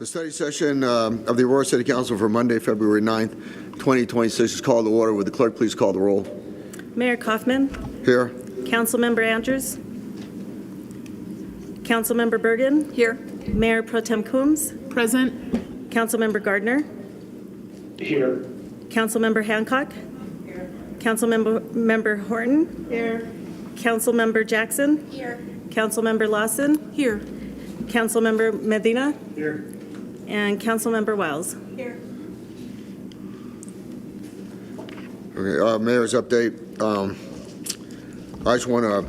The study session of the Aurora City Council for Monday, February 9th, 2026 is called to order. Would the clerk please call the roll? Mayor Kaufman. Here. Councilmember Andrews. Councilmember Bergen. Here. Mayor Pro Tem Coombs. Present. Councilmember Gardner. Here. Councilmember Hancock. Here. Councilmember Horton. Here. Councilmember Jackson. Here. Councilmember Lawson. Here. Councilmember Medina. Here. And Councilmember Wells. Here. Okay, Mayor's update. I just want to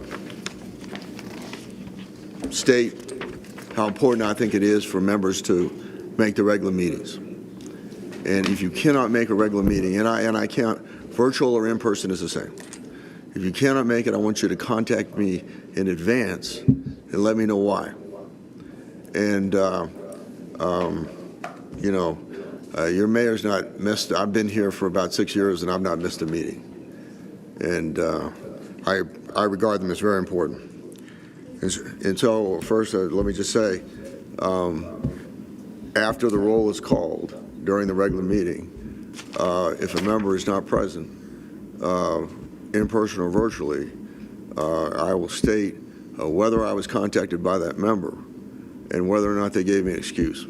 state how important I think it is for members to make the regular meetings. And if you cannot make a regular meeting, and I can't, virtual or in person is the same. If you cannot make it, I want you to contact me in advance and let me know why. And you know, your mayor's not missed. I've been here for about 6 years and I've not missed a meeting. And I regard them as very important. And so first, let me just say, after the roll is called during the regular meeting, if a member is not present, in person or virtually, I will state whether I was contacted by that member and whether or not they gave me an excuse.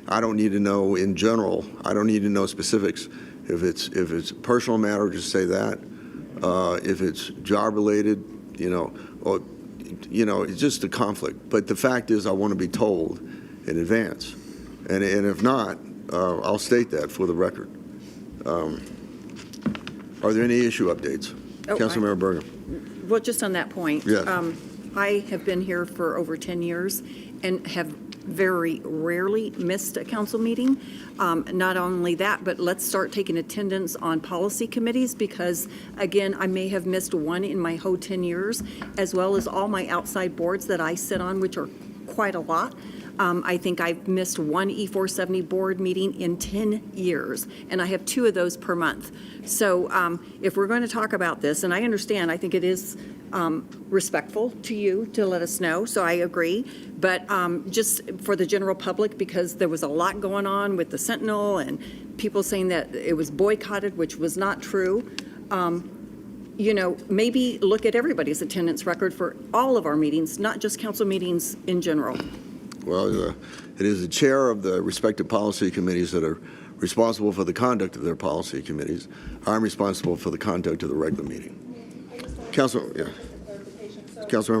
I don't need to know in general. I don't need to know specifics. If it's a personal matter, just say that. If it's job related, or it's just a conflict. But the fact is, I want to be told in advance, and if not, I'll state that for the record. Are there any issue updates? Councilmember Bergen. Well, just on that point. Yes. I have been here for over 10 years and have very rarely missed a council meeting. Not only that, but let's start taking attendance on policy committees because, again, I may have missed one in my whole 10 years, as well as all my outside boards that I sit on, which are quite a lot. I think I've missed one E470 board meeting in 10 years, and I have 2 of those per month. So if we're going to talk about this, and I understand, I think it is respectful to you to let us know, so I agree. But just for the general public, because there was a lot going on with the Sentinel and people saying that it was boycotted, which was not true, maybe look at everybody's attendance record for all of our meetings, not just council meetings in general. Well, it is the chair of the respective policy committees that are responsible for the conduct of their policy committees. I'm responsible for the conduct of the regular meeting. Councilmember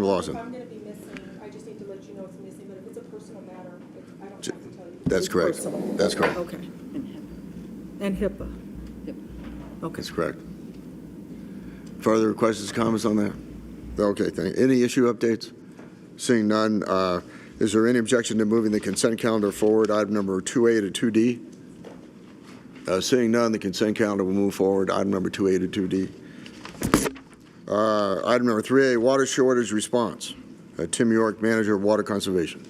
Lawson. If I'm going to be missing, I just need to let you know it's missing. But if it's a personal matter, I don't have to tell you. That's correct. That's correct. Okay. And HIPAA. Okay. That's correct. Further questions, comments on that? Okay, thank you. Any issue updates? Seeing none, is there any objection to moving the consent calendar forward, item number 2A to 2D? Seeing none, the consent calendar will move forward, item number 2A to 2D. Item number 3A, water shortage response. Tim York, Manager of Water Conservation.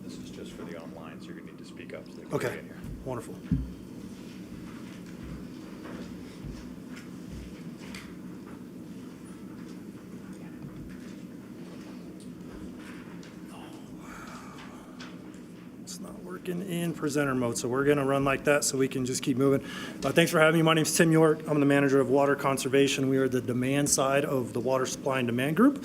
This is just for the online, so you're going to need to speak up. So they can Okay, get in here. wonderful. It's not working in presenter mode, so we're going to run like that so we can just keep moving. Thanks for having me. My name is Tim York. I'm the Manager of Water Conservation. We are the demand side of the Water Supply and Demand Group.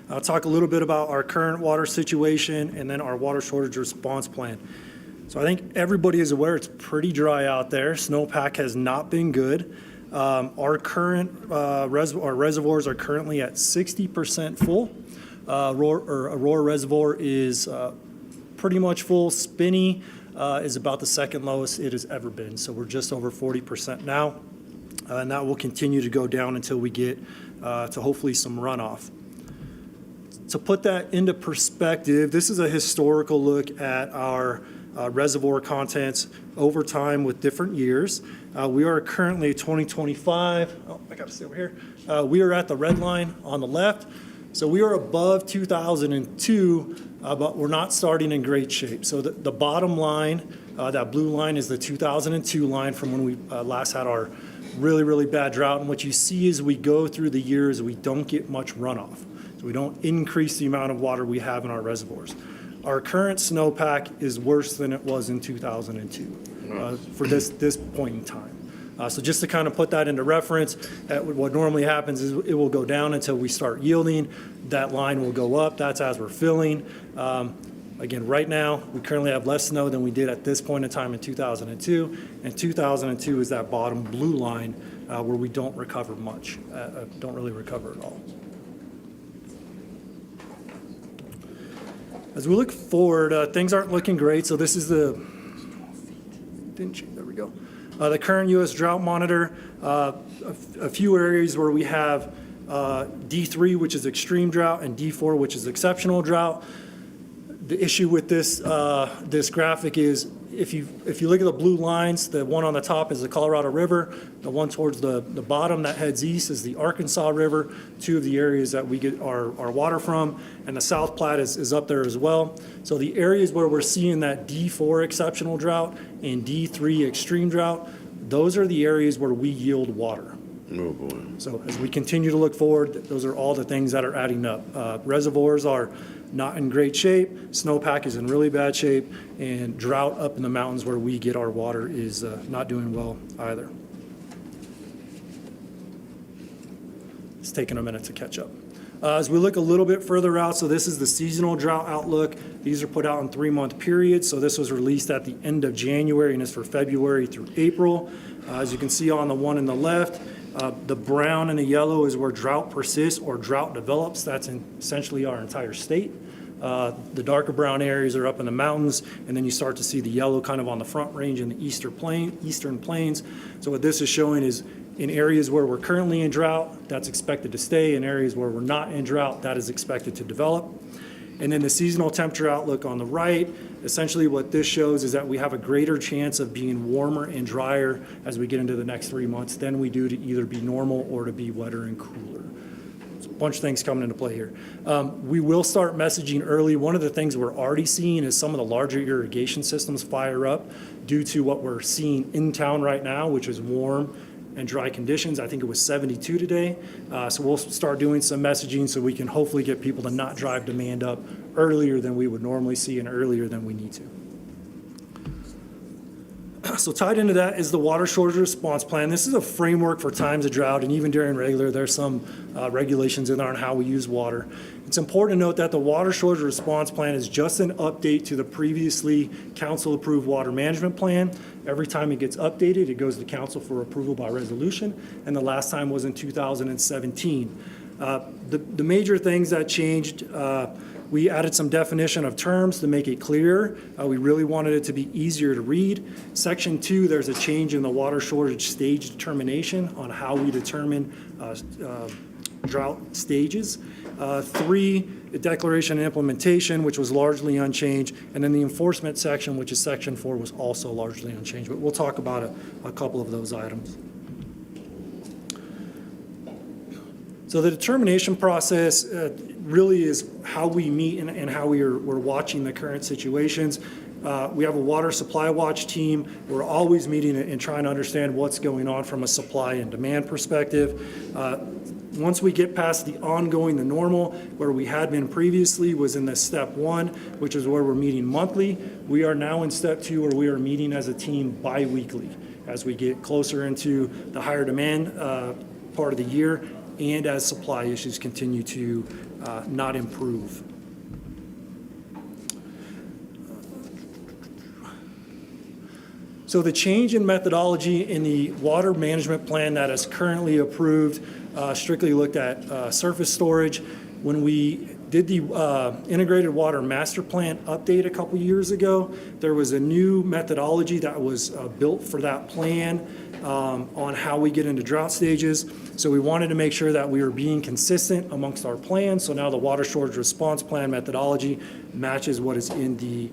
I'll talk a little bit about our current water situation and then our water shortage response plan. So I think everybody is aware it's pretty dry out there. Snowpack has not been good. Our current reservoirs are currently at 60% full. Aurora Reservoir is pretty much full. Spinney is about the second lowest it has ever been. So we're just over 40% now. And that will continue to go down until we get to hopefully some runoff. To put that into perspective, this is a historical look at our reservoir contents over time with different years. We are currently 2025. Oh, I got to stay over here. We are at the red line on the left. So we are above 2002, but we're not starting in great shape. So the bottom line, that blue line, is the 2002 line from when we last had our really, really bad drought. And what you see as we go through the years, we don't get much runoff. So we don't increase the amount of water we have in our reservoirs. Our current snowpack is worse than it was in 2002 for this point in time. So just to kind of put that into reference, what normally happens is it will go down until we start yielding. That line will go up. That's as we're filling. Again, right now, we currently have less snow than we did at this point in time in 2002. And 2002 is that bottom blue line where we don't recover much, don't really recover at all. As we look forward, things aren't looking great. So this is there we go. The current U.S. drought monitor, a few areas where we have D3, which is extreme drought, and D4, which is exceptional drought. The issue with this graphic is if you look at the blue lines, the one on the top is the Colorado River. The one towards the bottom that heads east is the Arkansas River, two of the areas that we get our water from, and the South Platte is up there as well. So the areas where we're seeing that D4 exceptional drought and D3 extreme drought, those are the areas where we yield water. Oh, boy. So as we continue to look forward, those are all the things that are adding up. Reservoirs are not in great shape, snowpack is in really bad shape, and drought up in the mountains where we get our water is not doing well either. It's taking a minute to catch up. As we look a little bit further out, so this is the seasonal drought outlook. These are put out in 3-month periods. So this was released at the end of January and is for February through April. As you can see on the one on the left, the brown and the yellow is where drought persists or drought develops. That's essentially our entire state. The darker brown areas are up in the mountains, and then you start to see the yellow kind of on the front range in the eastern plains. So what this is showing is in areas where we're currently in drought, that's expected to stay. In areas where we're not in drought, that is expected to develop. And then the seasonal temperature outlook on the right, essentially what this shows is that we have a greater chance of being warmer and drier as we get into the next 3 months than we do to either be normal or to be wetter and cooler. There's a bunch of things coming into play here. We will start messaging early. One of the things we're already seeing is some of the larger irrigation systems fire up due to what we're seeing in town right now, which is warm and dry conditions. I think it was 72 today. So we'll start doing some messaging so we can hopefully get people to not drive demand up earlier than we would normally see and earlier than we need to. So tied into that is the water shortage response plan. This is a framework for times of drought, and even during regular, there's some regulations in there on how we use water. It's important to note that the water shortage response plan is just an update to the previously council-approved water management plan. Every time it gets updated, it goes to council for approval by resolution, and the last time was in 2017. The major things that changed, we added some definition of terms to make it clearer. We really wanted it to be easier to read. Section 2, there's a change in the water shortage stage determination on how we determine drought stages. 3, declaration and implementation, which was largely unchanged. And then the enforcement section, which is section 4, was also largely unchanged. But we'll talk about a couple of those items. So the determination process really is how we meet and how we're watching the current situations. We have a water supply watch team. We're always meeting and trying to understand what's going on from a supply and demand perspective. Once we get past the ongoing, the normal, where we had been previously was in the step 1, which is where we're meeting monthly. We are now in step 2, where we are meeting as a team bi-weekly as we get closer into the higher demand part of the year and as supply issues continue to not improve. So the change in methodology in the water management plan that is currently approved strictly looked at surface storage. When we did the integrated water master plan update a couple years ago, there was a new methodology that was built for that plan on how we get into drought stages. So we wanted to make sure that we were being consistent amongst our plans. So now the water shortage response plan methodology matches what is in the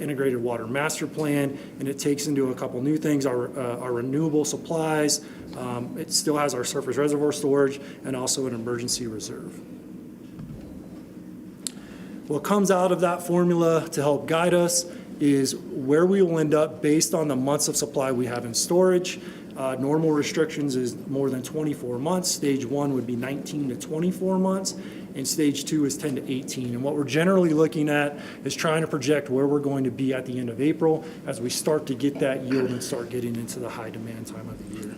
integrated water master plan, and it takes into a couple new things, our renewable supplies. It still has our surface reservoir storage and also an emergency reserve. What comes out of that formula to help guide us is where we will end up based on the months of supply we have in storage. Normal restrictions is more than 24 months. Stage 1 would be 19 to 24 months, and Stage 2 is 10 to 18. And what we're generally looking at is trying to project where we're going to be at the end of April as we start to get that yield and start getting into the high demand time of the year.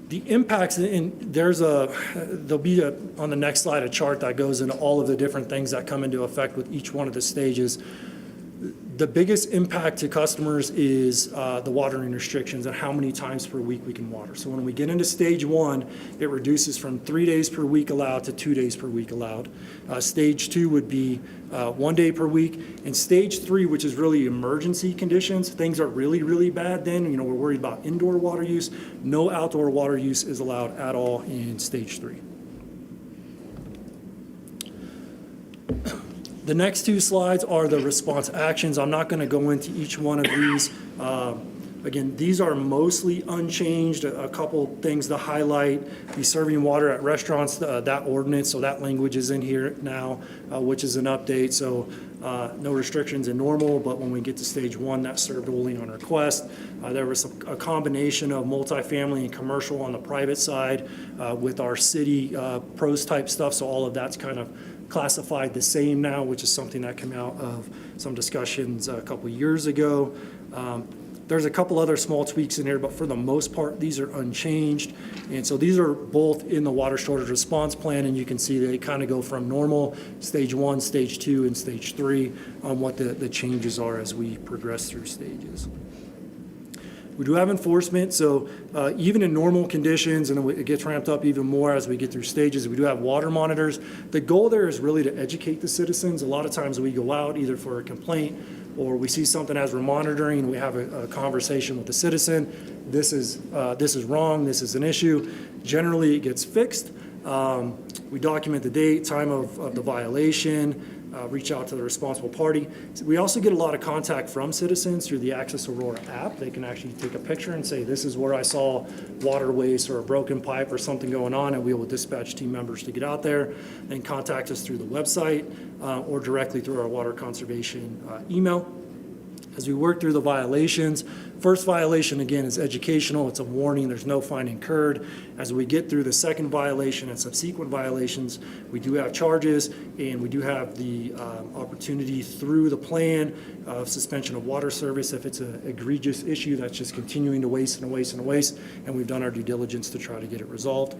The impacts, and there'll be on the next slide a chart that goes into all of the different things that come into effect with each one of the stages. The biggest impact to customers is the watering restrictions and how many times per week we can water. So when we get into Stage 1, it reduces from 3 days per week allowed to 2 days per week allowed. Stage 2 would be 1 day per week. And Stage 3, which is really emergency conditions, things are really, really bad then. We're worried about indoor water use. No outdoor water use is allowed at all in Stage 3. The next two slides are the response actions. I'm not going to go into each one of these. Again, these are mostly unchanged. A couple things to highlight. Be serving water at restaurants, that ordinance, so that language is in here now, which is an update. So no restrictions in normal, but when we get to Stage 1, that's served only on request. There was a combination of multifamily and commercial on the private side with our city pros type stuff, so all of that's kind of classified the same now, which is something that came out of some discussions a couple years ago. There's a couple other small tweaks in here, but for the most part, these are unchanged. And so these are both in the water shortage response plan, and you can see they kind of go from normal, Stage 1, Stage 2, and Stage 3 on what the changes are as we progress through stages. We do have enforcement, so even in normal conditions, and it gets ramped up even more as we get through stages, we do have water monitors. The goal there is really to educate the citizens. A lot of times we go out either for a complaint or we see something as we're monitoring, and we have a conversation with the citizen. This is wrong, this is an issue. Generally, it gets fixed. We document the date, time of the violation, reach out to the responsible party. We also get a lot of contact from citizens through the Access Aurora app. They can actually take a picture and say, this is where I saw water waste or a broken pipe or something going on, and we will dispatch team members to get out there and contact us through the website or directly through our water conservation email. As we work through the violations, first violation, again, is educational. It's a warning. There's no fine incurred. As we get through the second violation and subsequent violations, we do have charges, and we do have the opportunity through the plan of suspension of water service if it's an egregious issue that's just continuing to waste and waste and waste, and we've done our due diligence to try to get it resolved.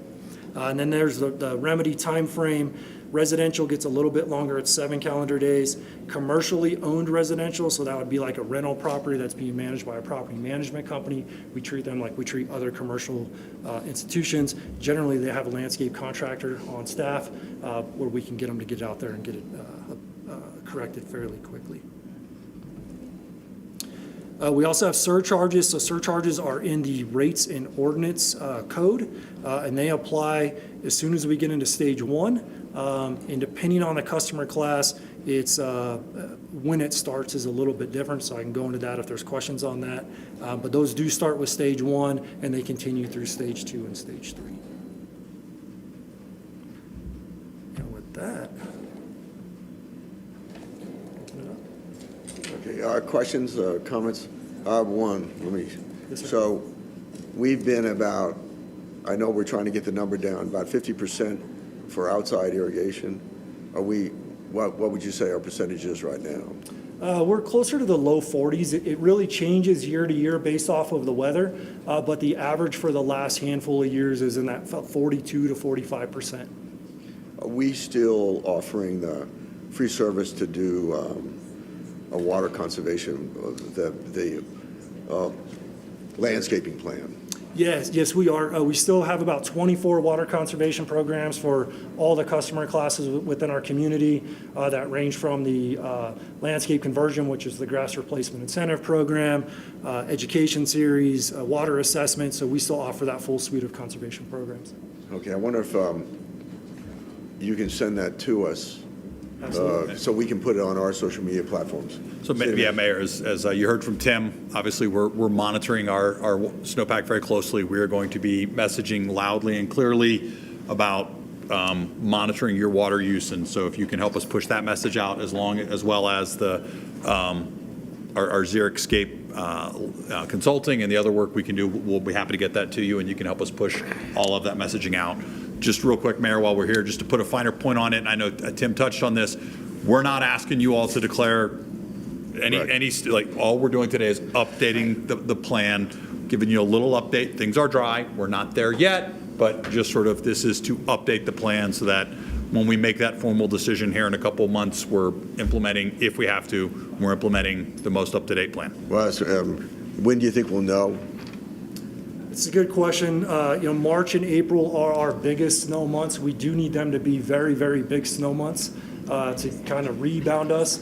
And then there's the remedy time frame. Residential gets a little bit longer, it's 7 calendar days. Commercially owned residential, so that would be like a rental property that's being managed by a property management company. We treat them like we treat other commercial institutions. Generally, they have a landscape contractor on staff where we can get them to get out there and get it corrected fairly quickly. We also have surcharges. So surcharges are in the rates and ordinance code, and they apply as soon as we get into Stage 1. And depending on the customer class, it's when it starts is a little bit different, so I can go into that if there's questions on that. But those do start with Stage 1, and they continue through Stage 2 and Stage 3. And with that, open it up. Okay, questions, comments? I have one. Yes, sir. So we've been about, I know we're trying to get the number down, about 50% for outside irrigation. What would you say our percentage is right now? We're closer to the low 40s. It really changes year to year based off of the weather, but the average for the last handful of years is in that 42 to 45%. Are we still offering the free service to do a water conservation, the landscaping plan? Yes, we are. We still have about 24 water conservation programs for all the customer classes within our community that range from the landscape conversion, which is the grass replacement incentive program, education series, water assessment. So we still offer that full suite of conservation programs. Okay, I wonder if you can send that to us so we can put it on our social media platforms. So, yeah, Mayor, as you heard from Tim, obviously we're monitoring our snowpack very closely. We are going to be messaging loudly and clearly about monitoring your water use, and so if you can help us push that message out as well as the our Xeriscape consulting and the other work we can do, we'll be happy to get that to you, and you can help us push all of that messaging out. Just real quick, Mayor, while we're here, just to put a finer point on it, and I know Tim touched on this, we're not asking you all to declare all we're doing today is updating the plan, giving you a little update. Things are dry. We're not there yet, but just sort of this is to update the plan so that when we make that formal decision here in a couple of months, we're implementing, if we have to, we're implementing the most up-to-date plan. Well, when do you think we'll know? It's a good question. March and April are our biggest snow months. We do need them to be very, very big snow months to kind of rebound us.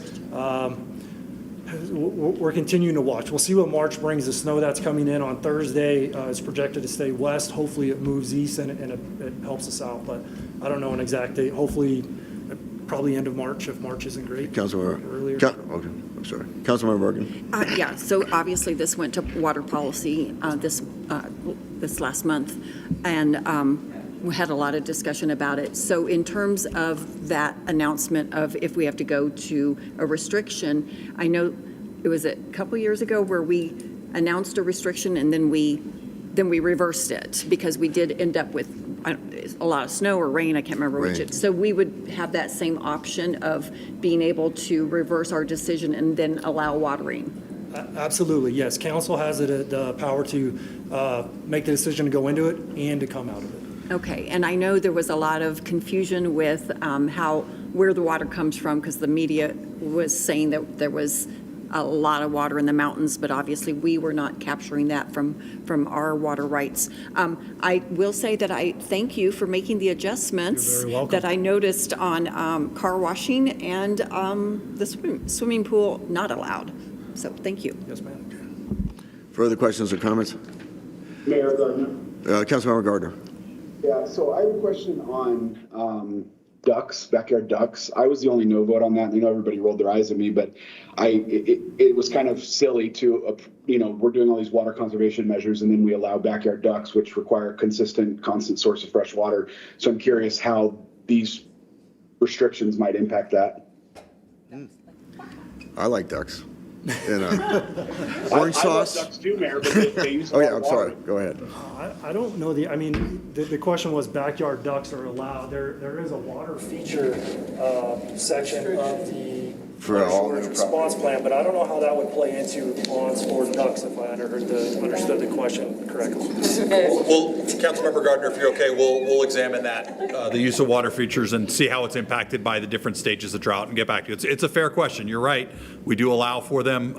We're continuing to watch. We'll see what March brings. The snow that's coming in on Thursday is projected to stay west. Hopefully it moves east and it helps us out, but I don't know an exact date. Hopefully, probably end of March if March isn't great. Councilmember. Earlier. Okay, I'm sorry. Councilmember Bergen. Yeah, so obviously this went to water policy this last month, and we had a lot of discussion about it. So in terms of that announcement of if we have to go to a restriction, I know it was a couple years ago where we announced a restriction and then we reversed it because we did end up with a lot of snow or rain, I can't remember which. Rain. So we would have that same option of being able to reverse our decision and then allow watering. Absolutely, yes. Council has the power to make the decision to go into it and to come out of it. Okay, and I know there was a lot of confusion with where the water comes from because the media was saying that there was a lot of water in the mountains, but obviously we were not capturing that from our water rights. I will say that I thank you for making the adjustments You're very welcome. that I noticed on car washing and the swimming pool not allowed. So thank you. Yes, ma'am. Further questions or comments? Mayor Gardner. Councilmember Gardner. Yeah, so I have a question on ducks, backyard ducks. I was the only no vote on that. And I know everybody rolled their eyes at me, but it was kind of silly to, we're doing all these water conservation measures and then we allow backyard ducks, which require a constant source of fresh water. So I'm curious how these restrictions might impact that. I like ducks. And orange I love sauce. ducks too, Mayor, but they use a Oh, lot yeah, of I'm water. sorry. Go ahead. I don't know the question was backyard ducks are allowed. There is a water feature section of the For all storage new response plan, but I don't know how that would play into ponds for ducks if I understood the question correctly. Well, Councilmember Gardner, if you're okay, we'll examine that, the use of water features and see how it's impacted by the different stages of drought and get back to you. It's a fair question. You're right. We do allow for them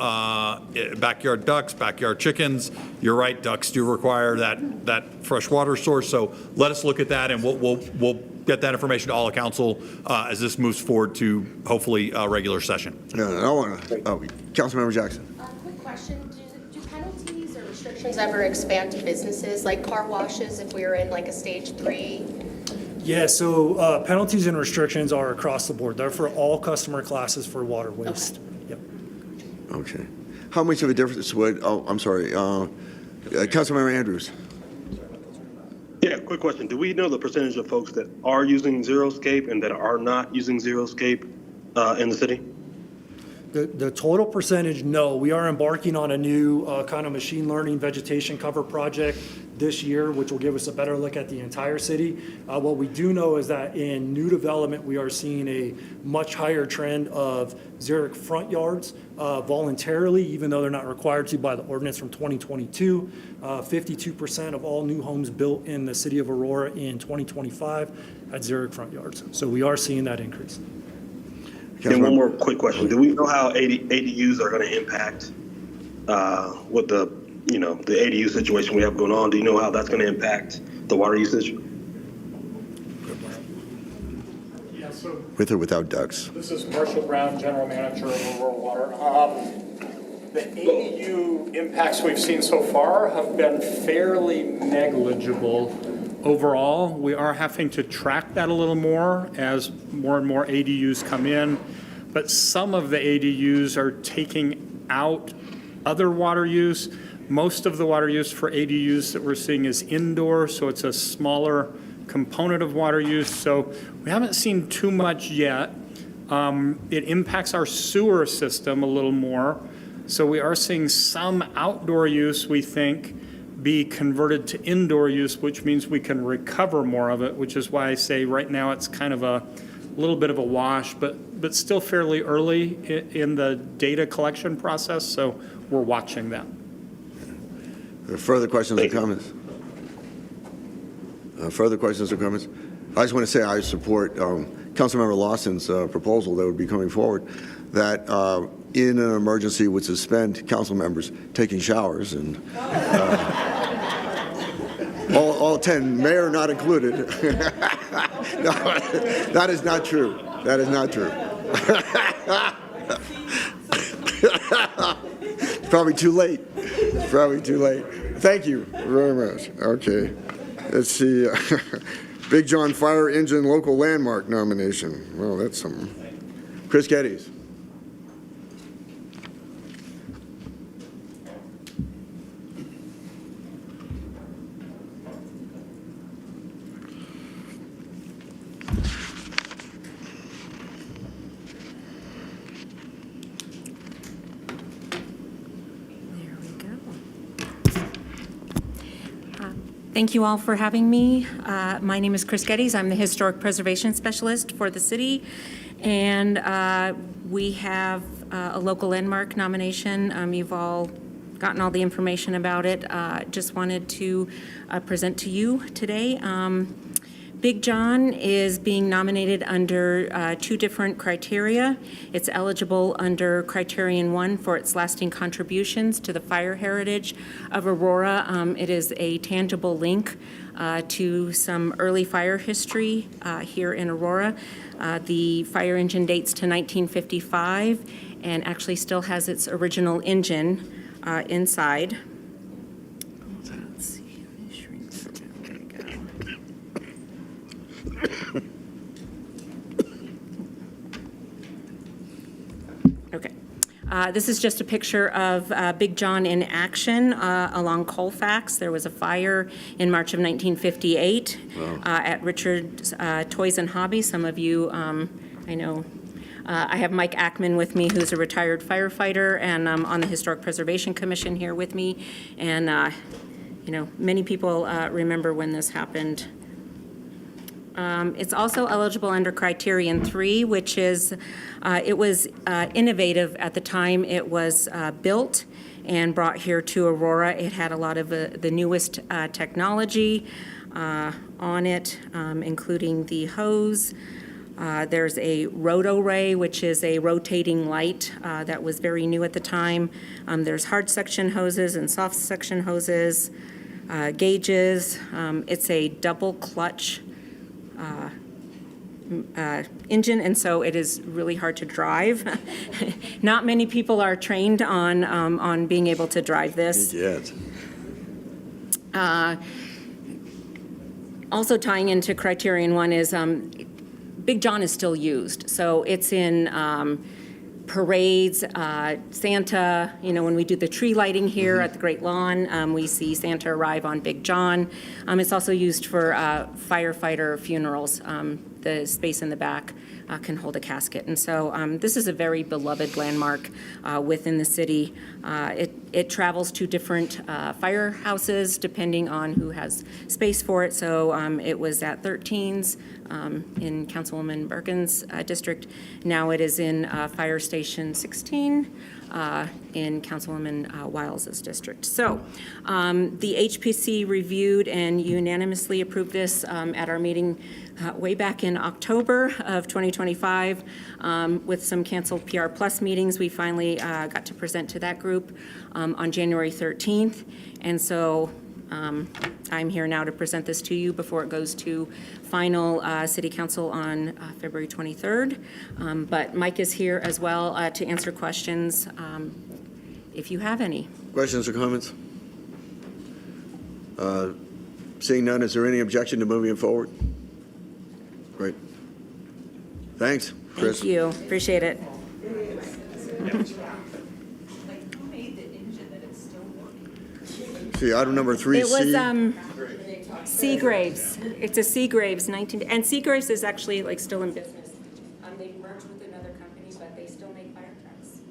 backyard ducks, backyard chickens. You're right. Ducks do require that fresh water source. So let us look at that and we'll get that information to all of council as this moves forward to hopefully a regular session. No, I want to. Oh, Councilmember Jackson. Quick question, do penalties or restrictions ever expand to businesses, like car washes, if we were in like a stage 3? Yeah, so penalties and restrictions are across the board. They're for all customer classes for water waste. Yep. Okay. How much of a difference would? Oh, I'm sorry. Councilmember Andrews. Yeah, quick question. Do we know the percentage of folks that are using Xeriscape and that are not using Xeriscape in the city? The total percentage, no. We are embarking on a new kind of machine learning vegetation cover project this year, which will give us a better look at the entire city. What we do know is that in new development, we are seeing a much higher trend of xeric front yards voluntarily, even though they're not required to by the ordinance from 2022. 52% of all new homes built in the city of Aurora in 2025 had xeric front yards. So we are seeing that increase. And one more quick question. Do we know how ADUs are going to impact with the ADU situation we have going on? Do you know how that's going to impact the water usage? Yeah, so With or without ducks? this is Marshall Brown, General Manager of Aurora Water. The ADU impacts we've seen so far have been fairly negligible. Overall, we are having to track that a little more as more and more ADUs come in, but some of the ADUs are taking out other water use. Most of the water use for ADUs that we're seeing is indoor, so it's a smaller component of water use. So we haven't seen too much yet. It impacts our sewer system a little more. So we are seeing some outdoor use, we think, be converted to indoor use, which means we can recover more of it, which is why I say right now it's kind of a little bit of a wash, but still fairly early in the data collection process, so we're watching that. Further questions or comments? Further questions or comments? I just want to say I support Councilmember Lawson's proposal that would be coming forward, that in an emergency would suspend council members taking showers, and all 10, mayor not included. No, that is not true. That is not true. It's probably too late. It's probably too late. Thank you very much. Okay. Let's see. Big John Fire Engine Local Landmark nomination. Well, that's something. Chris Geddes. Thank you all for having me. My name is Chris Geddes. I'm the Historic Preservation Specialist for the city, and we have a local landmark nomination. You've all gotten all the information about it. Just wanted to present to you today. Big John is being nominated under 2 different criteria. It's eligible under Criterion 1 for its lasting contributions to the fire heritage of Aurora. It is a tangible link to some early fire history here in Aurora. The fire engine dates to 1955 and actually still has its original engine inside. Let's see, let me shrink that down. There we go. Okay. This is just a picture of Big John in action along Colfax. There was a fire in March of 1958 at Richard's Toys and Hobby. Some of you, I know, I have Mike Ackman with me, who's a retired firefighter, and on the Historic Preservation Commission here with me. And, you know, many people remember when this happened. It's also eligible under Criterion 3, which is, it was innovative at the time it was built and brought here to Aurora. It had a lot of the newest technology on it, including the hose. There's a roto-ray, which is a rotating light that was very new at the time. There's hard suction hoses and soft suction hoses, gauges. It's a double clutch engine, and so it is really hard to drive. Not many people are trained on being able to drive this. Yes. Also tying into Criterion 1 is Big John is still used, so it's in parades, Santa, you know, when we do the tree lighting here at the Great Lawn, we see Santa arrive on Big John. It's also used for firefighter funerals. The space in the back can hold a casket. And so this is a very beloved landmark within the city. It travels to different firehouses depending on who has space for it. So it was at 13's in Councilwoman Birkin's district. Now it is in Fire Station 16 in Councilwoman Wiles's district. So the HPC reviewed and unanimously approved this at our meeting way back in October of 2025. With some canceled PR Plus meetings, we finally got to present to that group on January 13th. And so I'm here now to present this to you before it goes to final City Council on February 23rd. But Mike is here as well to answer questions if you have any. Questions or comments? Seeing none, is there any objection to moving it forward? Great. Thanks, Chris. Thank you. Appreciate it. See, item number 3C. It was Seagraves. It's a Seagraves 19, and Seagraves is actually like still in business. They merged with another company, but they still make fire trucks.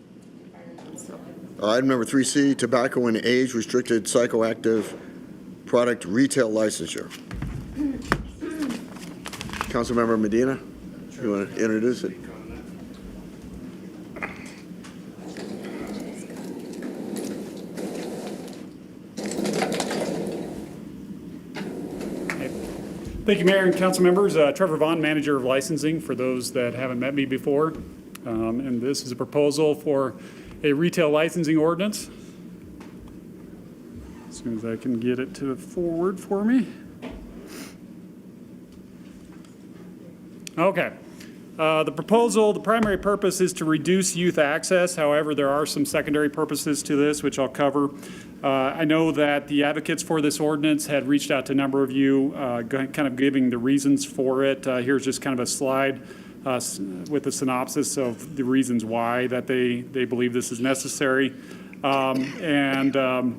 Item number 3C, tobacco and age-restricted psychoactive product retail licensure. Councilmember Medina, you want to introduce it? Thank you, Mayor and council members. Trevor Vaughn, Manager of Licensing, for those that haven't met me before. And this is a proposal for a retail licensing ordinance. As soon as I can get it to forward for me. Okay. The proposal, the primary purpose is to reduce youth access. However, there are some secondary purposes to this, which I'll cover. I know that the advocates for this ordinance had reached out to a number of you, kind of giving the reasons for it. Here's just kind of a slide with a synopsis of the reasons why that they believe this is necessary. Included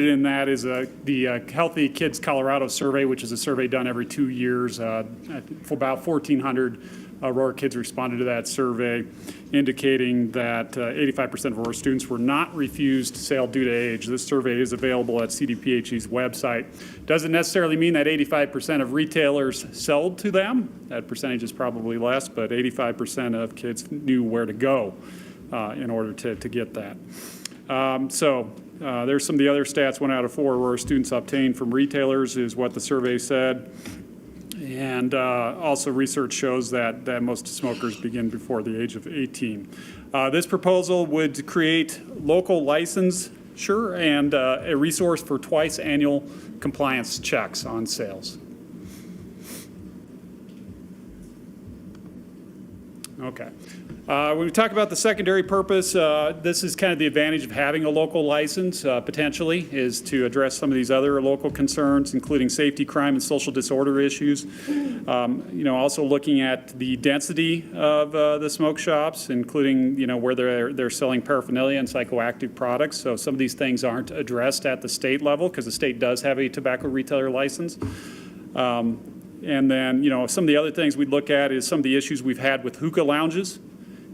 in that is the Healthy Kids Colorado survey, which is a survey done every 2 years. For about 1,400 Aurora kids responded to that survey, indicating that 85% of Aurora students were not refused sale due to age. This survey is available at CDPHE's website. Doesn't necessarily mean that 85% of retailers sold to them. That percentage is probably less, but 85% of kids knew where to go in order to get that. There's some of the other stats. 1 out of 4 Aurora students obtained from retailers is what the survey said. And also research shows that most smokers begin before the age of 18. This proposal would create local licensure and a resource for twice annual compliance checks on sales. Okay. When we talk about the secondary purpose, this is kind of the advantage of having a local license, potentially, is to address some of these other local concerns, including safety, crime, and social disorder issues. Also looking at the density of the smoke shops, including, where they're selling paraphernalia and psychoactive products. So some of these things aren't addressed at the state level because the state does have a tobacco retailer license. And then, some of the other things we'd look at is some of the issues we've had with hookah lounges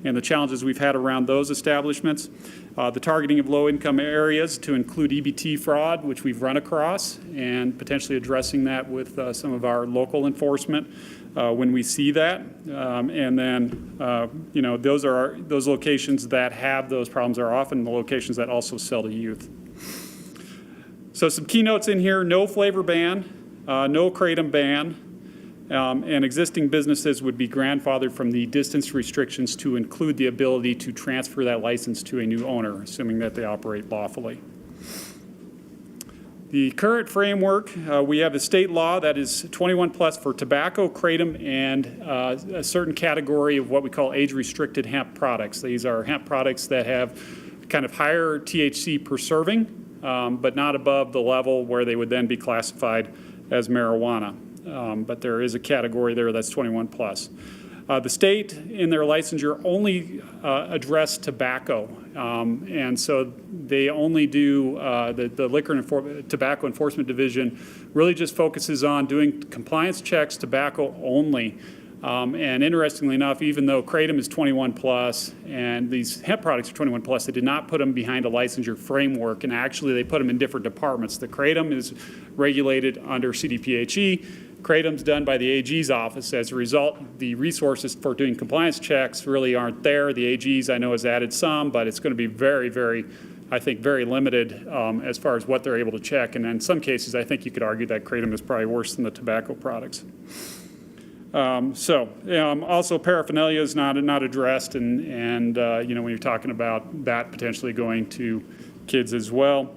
and the challenges we've had around those establishments. The targeting of low-income areas to include EBT fraud, which we've run across, and potentially addressing that with some of our local enforcement when we see that. Those locations that have those problems are often the locations that also sell to youth. So some keynotes in here: no flavor ban, no kratom ban, and existing businesses would be grandfathered from the distance restrictions to include the ability to transfer that license to a new owner, assuming that they operate lawfully. The current framework, we have a state law that is 21 plus for tobacco, kratom, and a certain category of what we call age-restricted hemp products. These are hemp products that have kind of higher THC per serving, but not above the level where they would then be classified as marijuana. But there is a category there that's 21 plus. The state in their licensure only address tobacco, and so they only do the Liquor and Tobacco Enforcement Division really just focuses on doing compliance checks, tobacco only. And interestingly enough, even though kratom is 21 plus and these hemp products are 21 plus, they did not put them behind a licensure framework, and actually they put them in different departments. The kratom is regulated under CDPHE. Kratom's done by the AG's office. As a result, the resources for doing compliance checks really aren't there. The AG's, I know, has added some, but it's going to be very, very, I think, very limited as far as what they're able to check. And in some cases, I think you could argue that kratom is probably worse than the tobacco products. Also paraphernalia is not addressed, and when you're talking about that potentially going to kids as well.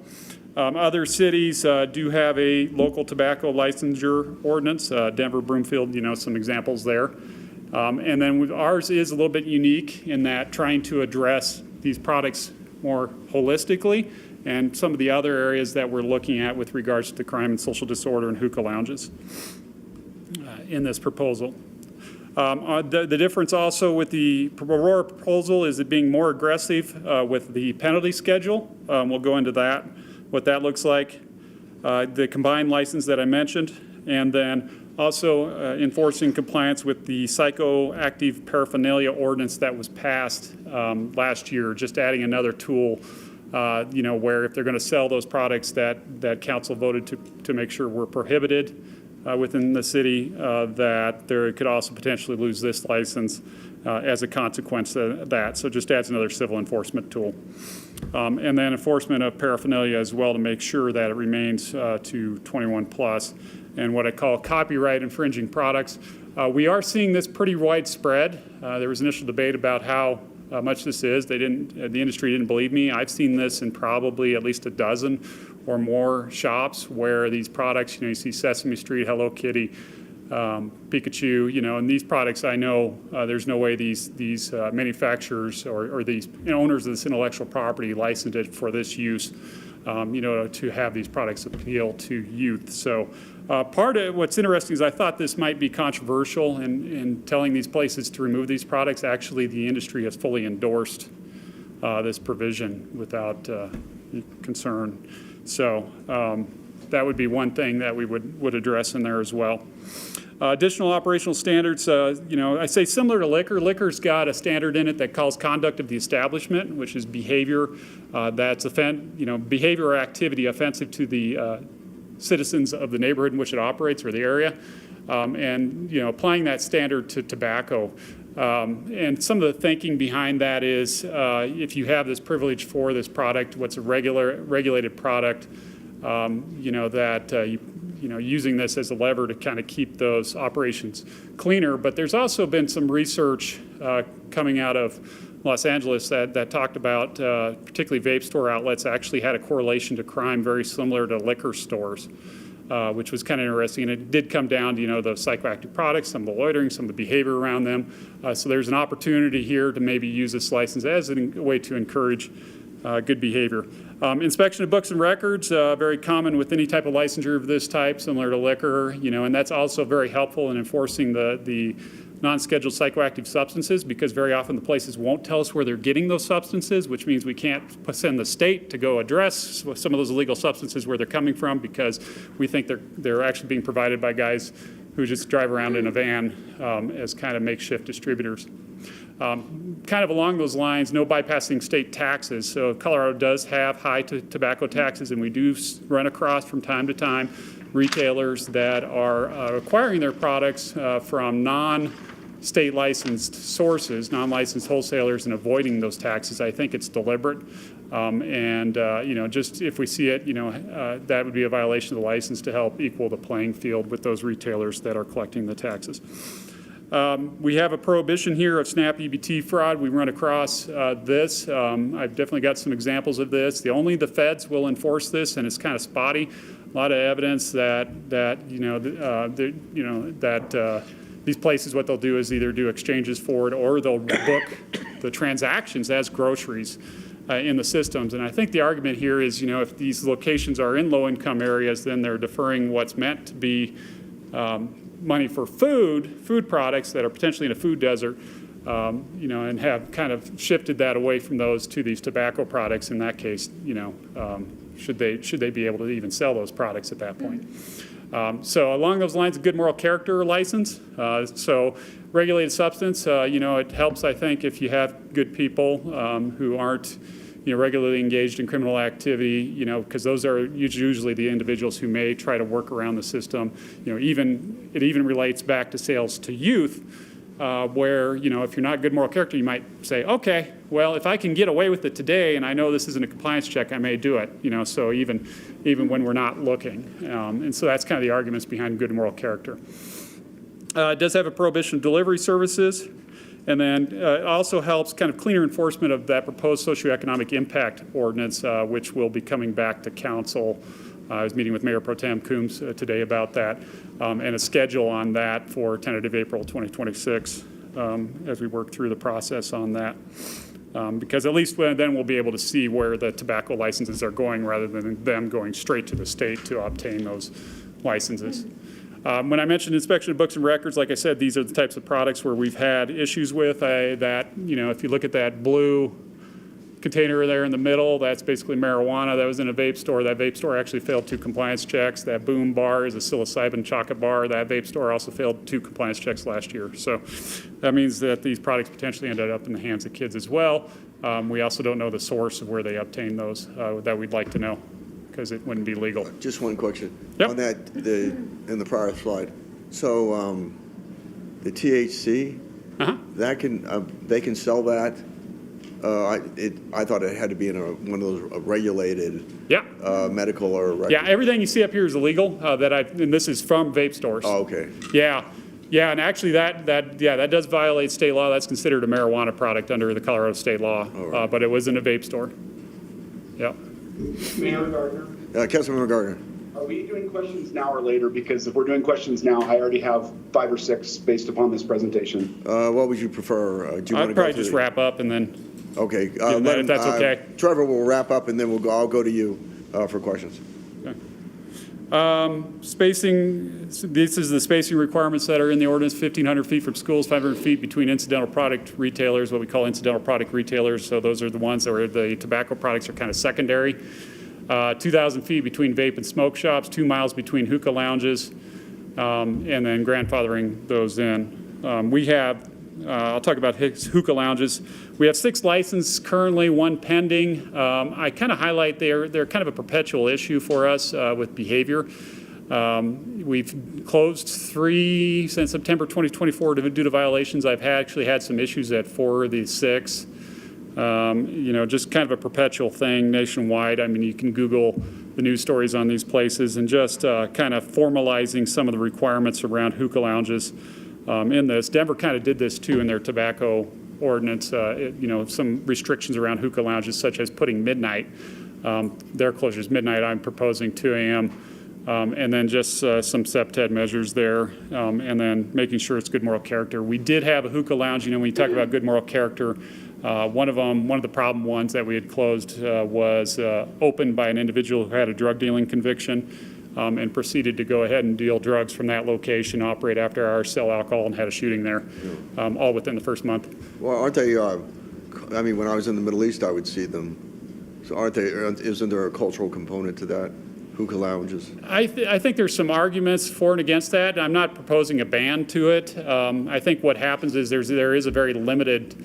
Other cities do have a local tobacco licensure ordinance. Denver, Broomfield, some examples there. And then ours is a little bit unique in that trying to address these products more holistically, and some of the other areas that we're looking at with regards to crime and social disorder and hookah lounges in this proposal. The difference also with the Aurora proposal is it being more aggressive with the penalty schedule. We'll go into that, what that looks like. The combined license that I mentioned, and then Also enforcing compliance with the psychoactive paraphernalia ordinance that was passed last year, just adding another tool, where if they're going to sell those products that council voted to make sure were prohibited within the city, that they could also potentially lose this license as a consequence of that. So just adds another civil enforcement tool. And then enforcement of paraphernalia as well to make sure that it remains to 21 plus. And what I call copyright infringing products. We are seeing this pretty widespread. There was initial debate about how much this is. The industry didn't believe me. I've seen this in probably at least a dozen or more shops where these products, you see Sesame Street, Hello Kitty, Pikachu, and these products, I know there's no way these manufacturers or these owners of this intellectual property licensed it for this use, to have these products appeal to youth. So part of what's interesting is I thought this might be controversial in telling these places to remove these products. Actually, the industry has fully endorsed this provision without concern. So that would be one thing that we would address in there as well. Additional operational standards, I say similar to liquor. Liquor's got a standard in it that calls conduct of the establishment, which is behavior that's behavior or activity offensive to the citizens of the neighborhood in which it operates or the area, and applying that standard to tobacco. And some of the thinking behind that is if you have this privilege for this product, what's a regulated product, using this as a lever to kind of keep those operations cleaner. But there's also been some research coming out of Los Angeles that talked about particularly vape store outlets actually had a correlation to crime very similar to liquor stores, which was kind of interesting. And it did come down to, the psychoactive products, some of the loitering, some of the behavior around them. So there's an opportunity here to maybe use this license as a way to encourage good behavior. Inspection of books and records, very common with any type of licensure of this type, similar to liquor, and that's also very helpful in enforcing the non-scheduled psychoactive substances, because very often the places won't tell us where they're getting those substances, which means we can't send the state to go address some of those illegal substances where they're coming from, because we think they're actually being provided by guys who just drive around in a van as kind of makeshift distributors. Kind of along those lines, no bypassing state taxes. So Colorado does have high tobacco taxes, and we do run across from time to time retailers that are acquiring their products from non-state licensed sources, non-licensed wholesalers, and avoiding those taxes. I think it's deliberate. Just if we see it, that would be a violation of the license to help equal the playing field with those retailers that are collecting the taxes. We have a prohibition here of SNAP EBT fraud. We run across this. I've definitely got some examples of this. Only the feds will enforce this, and it's kind of spotty. A lot of evidence that these places, what they'll do is either do exchanges for it or they'll book the transactions as groceries in the systems. And I think the argument here is, if these locations are in low-income areas, then they're deferring what's meant to be money for food products that are potentially in a food desert, and have kind of shifted that away from those to these tobacco products. In that case, should they be able to even sell those products at that point? So along those lines, a good moral character license. So regulated substance, it helps, I think, if you have good people who aren't regularly engaged in criminal activity, because those are usually the individuals who may try to work around the system. It even relates back to sales to youth, where, if you're not good moral character, you might say, okay, well, if I can get away with it today and I know this isn't a compliance check, I may do it, so even when we're not looking. And so that's kind of the arguments behind good moral character. It does have a prohibition of delivery services. And then it also helps kind of cleaner enforcement of that proposed socioeconomic impact ordinance, which will be coming back to council. I was meeting with Mayor Pro Tem Coombs today about that, and a schedule on that for tentative April 2026 as we work through the process on that. Because at least then we'll be able to see where the tobacco licenses are going rather than them going straight to the state to obtain those licenses. When I mentioned inspection of books and records, like I said, these are the types of products where we've had issues with that, if you look at that blue container there in the middle, that's basically marijuana. That was in a vape store. That vape store actually failed 2 compliance checks. That Boom bar is a psilocybin chocolate bar. That vape store also failed 2 compliance checks last year. So that means that these products potentially ended up in the hands of kids as well. We also don't know the source of where they obtained those that we'd like to know, because it wouldn't be legal. Just one question. Yep. On that, in the prior slide, so the THC, that they can sell that. I thought it had to be in one of those regulated medical or Yeah, everything you see up here is illegal. And this is from vape stores. Oh, okay. Yeah, and actually that does violate state law. That's considered a marijuana product under the Colorado state law. Right. But it was in a vape store. Yeah. Mayor Gardner, Councilmember Gardner. are we doing questions now or later? Because if we're doing questions now, I already have 5 or 6 based upon this presentation. What would you prefer? Do you want I'd to probably just wrap up and then. Okay. If that's okay. Trevor will wrap up, and then I'll go to you for questions. Spacing, this is the spacing requirements that are in the ordinance: 1,500 feet from schools, 500 feet between incidental product retailers, what we call incidental product retailers. So those are the ones where the tobacco products are kind of secondary. 2,000 feet between vape and smoke shops, 2 miles between hookah lounges, and then grandfathering those in. We have, I'll talk about hookah lounges. We have 6 licensed currently, 1 pending. I kind of highlight they're kind of a perpetual issue for us with behavior. We've closed 3 since September 2024 due to violations. I've actually had some issues at 4 of these 6. Just kind of a perpetual thing nationwide. I mean, you can Google the news stories on these places, and just kind of formalizing some of the requirements around hookah lounges in this. Denver kind of did this too in their tobacco ordinance. Some restrictions around hookah lounges, such as putting midnight. Their closure is midnight. I'm proposing 2 a.m. And then just some SEPTED measures there, and then making sure it's good moral character. We did have a hookah lounge. When you talk about good moral character, one of the problem ones that we had closed was opened by an individual who had a drug dealing conviction, and proceeded to go ahead and deal drugs from that location, operate after hours, sell alcohol, and had a shooting there, all within the first month. Well, aren't they? When I was in the Middle East, I would see them. So aren't they? Isn't there a cultural component to that? Hookah lounges. I think there's some arguments for and against that. I'm not proposing a ban to it. I think what happens is there is a very limited.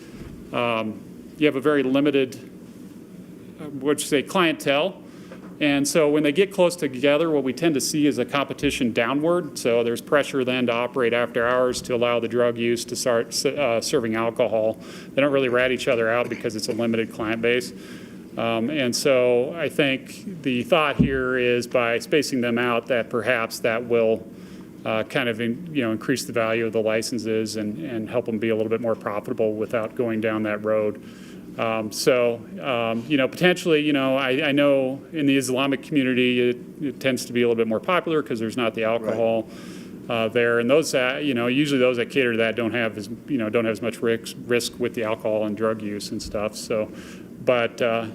You have a very limited, clientele. And so when they get close together, what we tend to see is a competition downward. So there's pressure then to operate after hours to allow the drug use to start serving alcohol. They don't really rat each other out because it's a limited client base. And so I think the thought here is by spacing them out that perhaps that will increase the value of the licenses and help them be a little bit more profitable without going down that road. Potentially, I know in the Islamic community it tends to be a little bit more popular because there's not the alcohol there, and those usually those that cater to that don't have as much risk with the alcohol and drug use and stuff. So, but I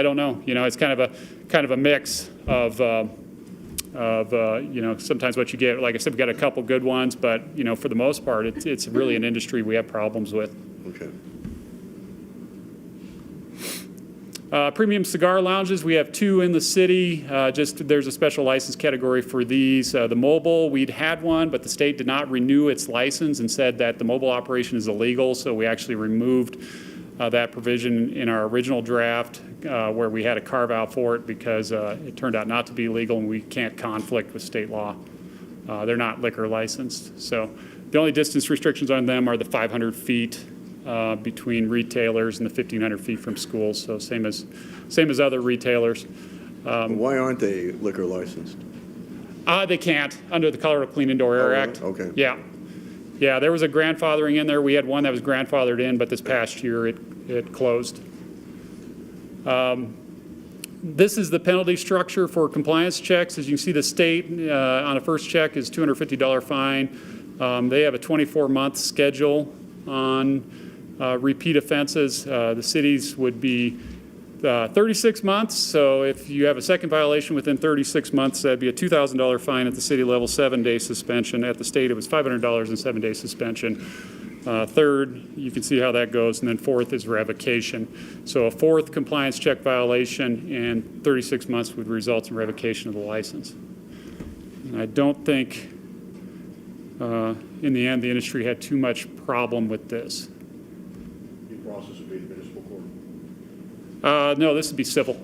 don't know. It's kind of a mix of sometimes what you get. Like I said, we got a couple good ones, but for the most part, it's really an industry we have problems with. Okay. Premium cigar lounges, we have 2 in the city. There's a special license category for these. The mobile, we'd had one, but the state did not renew its license and said that the mobile operation is illegal. So we actually removed that provision in our original draft where we had a carve out for it because it turned out not to be legal and we can't conflict with state law. They're not liquor licensed. So the only distance restrictions on them are the 500 feet between retailers and the 1,500 feet from schools. So same as other retailers. Why aren't they liquor licensed? They can't under the Colorado Clean Indoor Air Act. Okay. Yeah, there was a grandfathering in there. We had one that was grandfathered in, but this past year it closed. This is the penalty structure for compliance checks. As you can see, the state on a first check is $250 fine. They have a 24-month schedule on repeat offenses. The cities would be 36 months. So if you have a second violation within 36 months, that'd be a $2,000 fine at the city level, 7-day suspension. At the state, it was $500 and 7-day suspension. Third, you can see how that goes. And then fourth is revocation. So a fourth compliance check violation in 36 months would result in revocation of the license. And I don't think, in the end, the industry had too much problem with this. Due process would be the municipal court. No, this would be civil.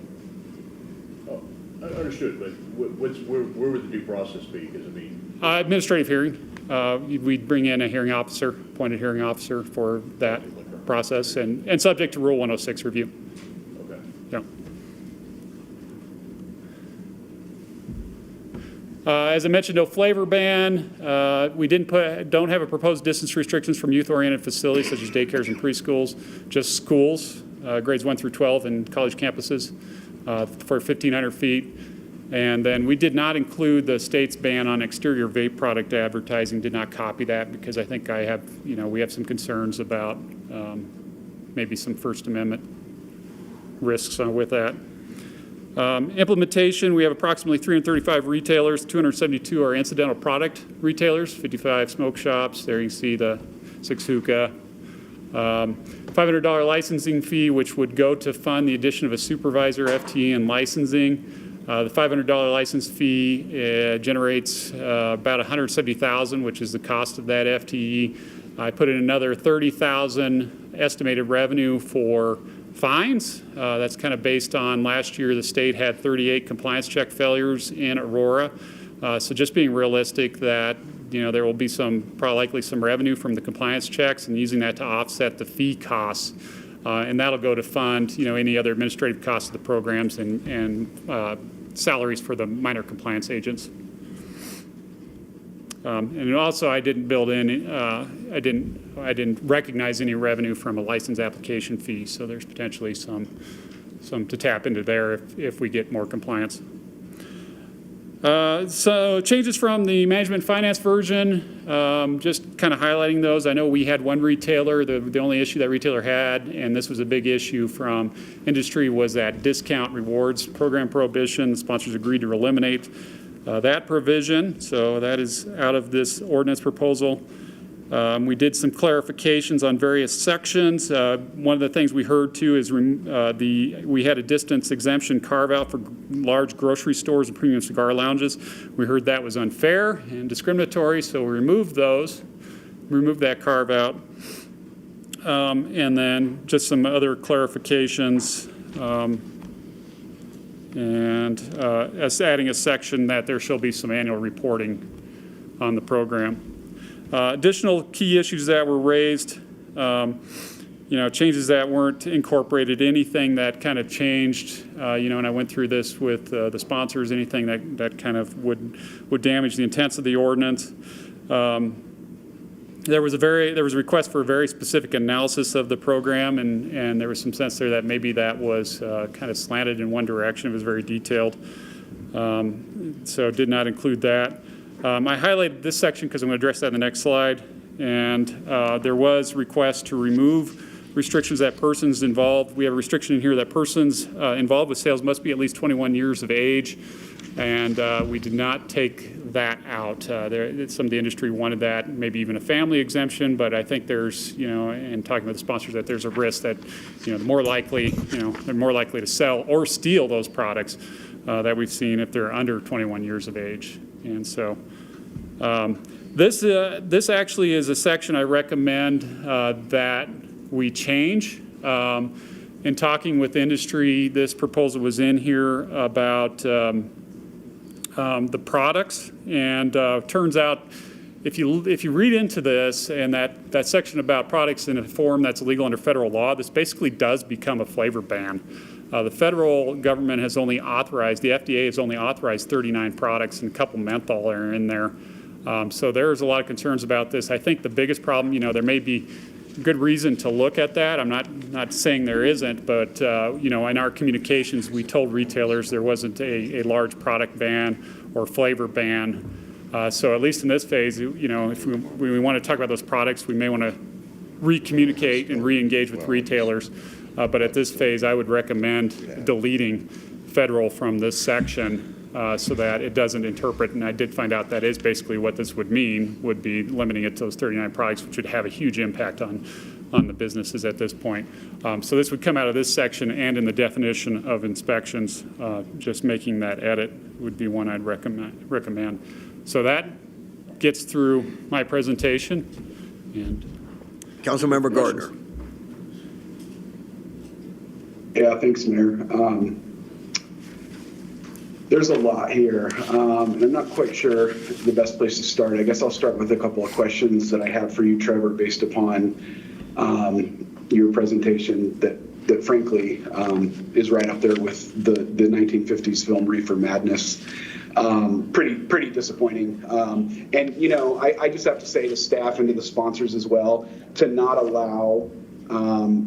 Oh, understood, but where would the due process be? Because I mean, Administrative hearing. We'd bring in a hearing officer, appointed hearing officer for that process, and subject to Rule 106 review. okay. Yeah. As I mentioned, no flavor ban. We don't have a proposed distance restrictions from youth-oriented facilities such as daycares and preschools, just schools, grades 1 through 12 and college campuses for 1,500 feet. And then we did not include the state's ban on exterior vape product advertising, did not copy that because I think we have some concerns about maybe some First Amendment risks with that. Implementation, we have approximately 335 retailers, 272 are incidental product retailers, 55 smoke shops, there you can see the 6 hookah. $500 licensing fee, which would go to fund the addition of a supervisor, FTE, and licensing. The $500 license fee generates about $170,000, which is the cost of that FTE. I put in another $30,000 estimated revenue for fines. That's kind of based on last year the state had 38 compliance check failures in Aurora. So just being realistic that there will be probably likely some revenue from the compliance checks and using that to offset the fee costs. And that'll go to fund any other administrative costs of the programs and salaries for the minor compliance agents. And also, I didn't build in, I didn't recognize any revenue from a license application fee. So there's potentially some to tap into there if we get more compliance. So changes from the management finance version, just kind of highlighting those. I know we had one retailer, the only issue that retailer had, and this was a big issue from industry, was that discount rewards program prohibition. The sponsors agreed to eliminate that provision, so that is out of this ordinance proposal. We did some clarifications on various sections. One of the things we heard too is we had a distance exemption carve out for large grocery stores and premium cigar lounges. We heard that was unfair and discriminatory, so we removed that carve out. And then just some other clarifications and as adding a section that there shall be some annual reporting on the program. Additional key issues that were raised, changes that weren't incorporated, anything that kind of changed, and I went through this with the sponsors, anything that kind of would damage the intent of the ordinance. There was a request for a very specific analysis of the program, and there was some sense there that maybe that was kind of slanted in one direction. It was very detailed, so did not include that. I highlighted this section because I'm going to address that in the next slide. And there was request to remove restrictions that persons involved. We have a restriction in here that persons involved with sales must be at least 21 years of age. And we did not take that out. Some of the industry wanted that, maybe even a family exemption. But I think there's, in talking with the sponsors, that there's a risk that, they're more likely to sell or steal those products that we've seen if they're under 21 years of age. And so this actually is a section I recommend that we change. In talking with industry, this proposal was in here about the products, and turns out if you read into this and that section about products in a form that's illegal under federal law, this basically does become a flavor ban. The federal government has only authorized, the FDA has only authorized 39 products, and a couple menthol are in there. So there's a lot of concerns about this. I think the biggest problem, there may be good reason to look at that. I'm not saying there isn't, but in our communications, we told retailers there wasn't a large product ban or flavor ban. So at least in this phase, if we want to talk about those products, we may want to re-communicate and re-engage with retailers. But at this phase, I would recommend deleting federal from this section so that it doesn't interpret, and I did find out that is basically what this would mean, would be limiting it to those 39 products, which would have a huge impact on the businesses at this point. So this would come out of this section and in the definition of inspections. Just making that edit would be one I'd recommend. So that gets through my presentation. And Councilmember Gardner. Yeah, thanks, Mayor. There's a lot here, and I'm not quite sure the best place to start. I guess I'll start with a couple of questions that I have for you, Trevor, based upon your presentation that frankly is right up there with the 1950s film Reefer Madness. Pretty disappointing. And, you know, I just have to say to staff and to the sponsors as well, to not allow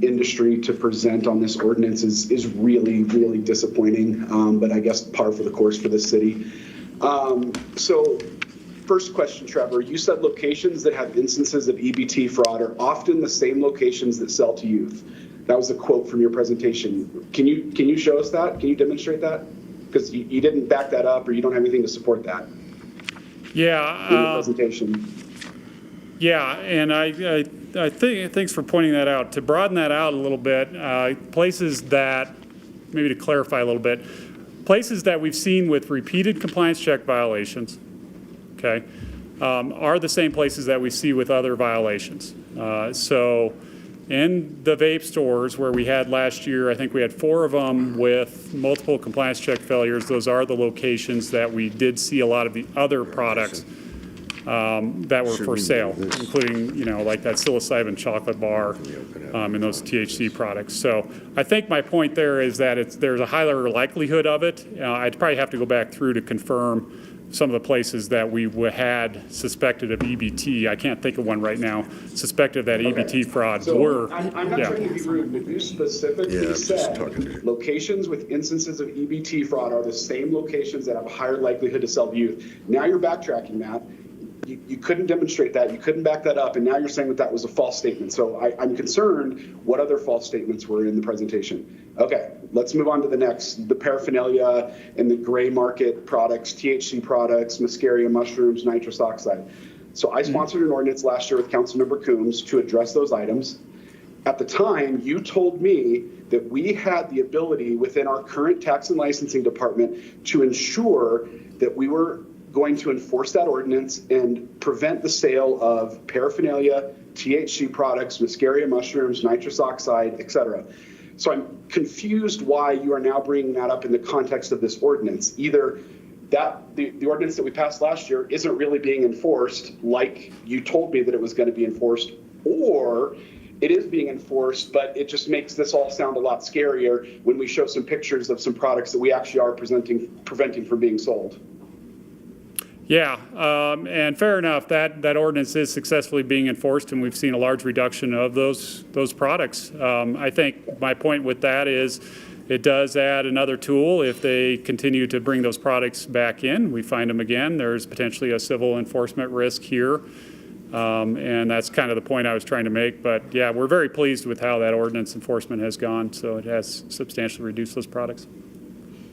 industry to present on this ordinance is really, really disappointing, but I guess par for the course for the city. So first question, Trevor, you said locations that have instances of EBT fraud are often the same locations that sell to youth. That was a quote from your presentation. Can you show us that? Can you demonstrate that? Because you didn't back that up, or you don't have anything to support that. Yeah. In your presentation. Yeah, and I think, thanks for pointing that out. To broaden that out a little bit, places that, maybe to clarify a little bit, places that we've seen with repeated compliance check violations, okay, are the same places that we see with other violations. So in the vape stores where we had last year, I think we had 4 of them with multiple compliance check failures. Those are the locations that we did see a lot of the other products that were for sale, including, you know, like that psilocybin chocolate bar and those THC products. So I think my point there is that there's a higher likelihood of it. I'd probably have to go back through to confirm some of the places that we had suspected of EBT. I can't think of one right now, suspected that EBT frauds were. I'm not trying to be rude, but you specifically said locations with instances of EBT fraud are the same locations that have a higher likelihood to sell to youth. Now you're backtracking that. You couldn't demonstrate that, you couldn't back that up, and now you're saying that was a false statement. So I'm concerned what other false statements were in the presentation. Okay, let's move on to the next, the paraphernalia and the gray market products, THC products, muscaria mushrooms, nitrous oxide. So I sponsored an ordinance last year with Councilmember Coombs to address those items. At the time, you told me that we had the ability within our current tax and licensing department to ensure that we were going to enforce that ordinance and prevent the sale of paraphernalia, THC products, muscaria mushrooms, nitrous oxide, etc. So I'm confused why you are now bringing that up in the context of this ordinance. Either that the ordinance that we passed last year isn't really being enforced like you told me that it was going to be enforced, or it is being enforced, but it just makes this all sound a lot scarier when we show some pictures of some products that we actually are preventing from being sold. Yeah, and fair enough, that ordinance is successfully being enforced, and we've seen a large reduction of those products. I think my point with that is it does add another tool. If they continue to bring those products back in, we find them again, there's potentially a civil enforcement risk here. And that's kind of the point I was trying to make. But yeah, we're very pleased with how that ordinance enforcement has gone. So it has substantially reduced those products.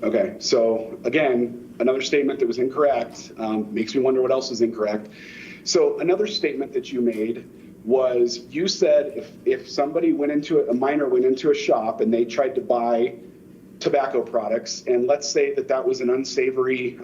Okay, so again, another statement that was incorrect, makes me wonder what else is incorrect. So another statement that you made was, you said if somebody a minor went into a shop and they tried to buy tobacco products, and let's say that was an unsavory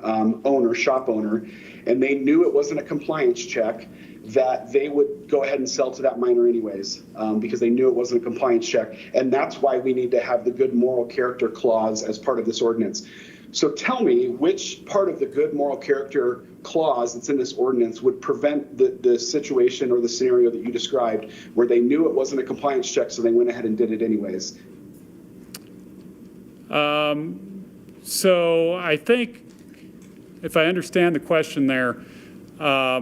shop owner, and they knew it wasn't a compliance check, that they would go ahead and sell to that minor anyways, because they knew it wasn't a compliance check. And that's why we need to have the good moral character clause as part of this ordinance. So tell me which part of the good moral character clause that's in this ordinance would prevent the situation or the scenario that you described where they knew it wasn't a compliance check, so they went ahead and did it anyways. So I think, if I understand the question there, I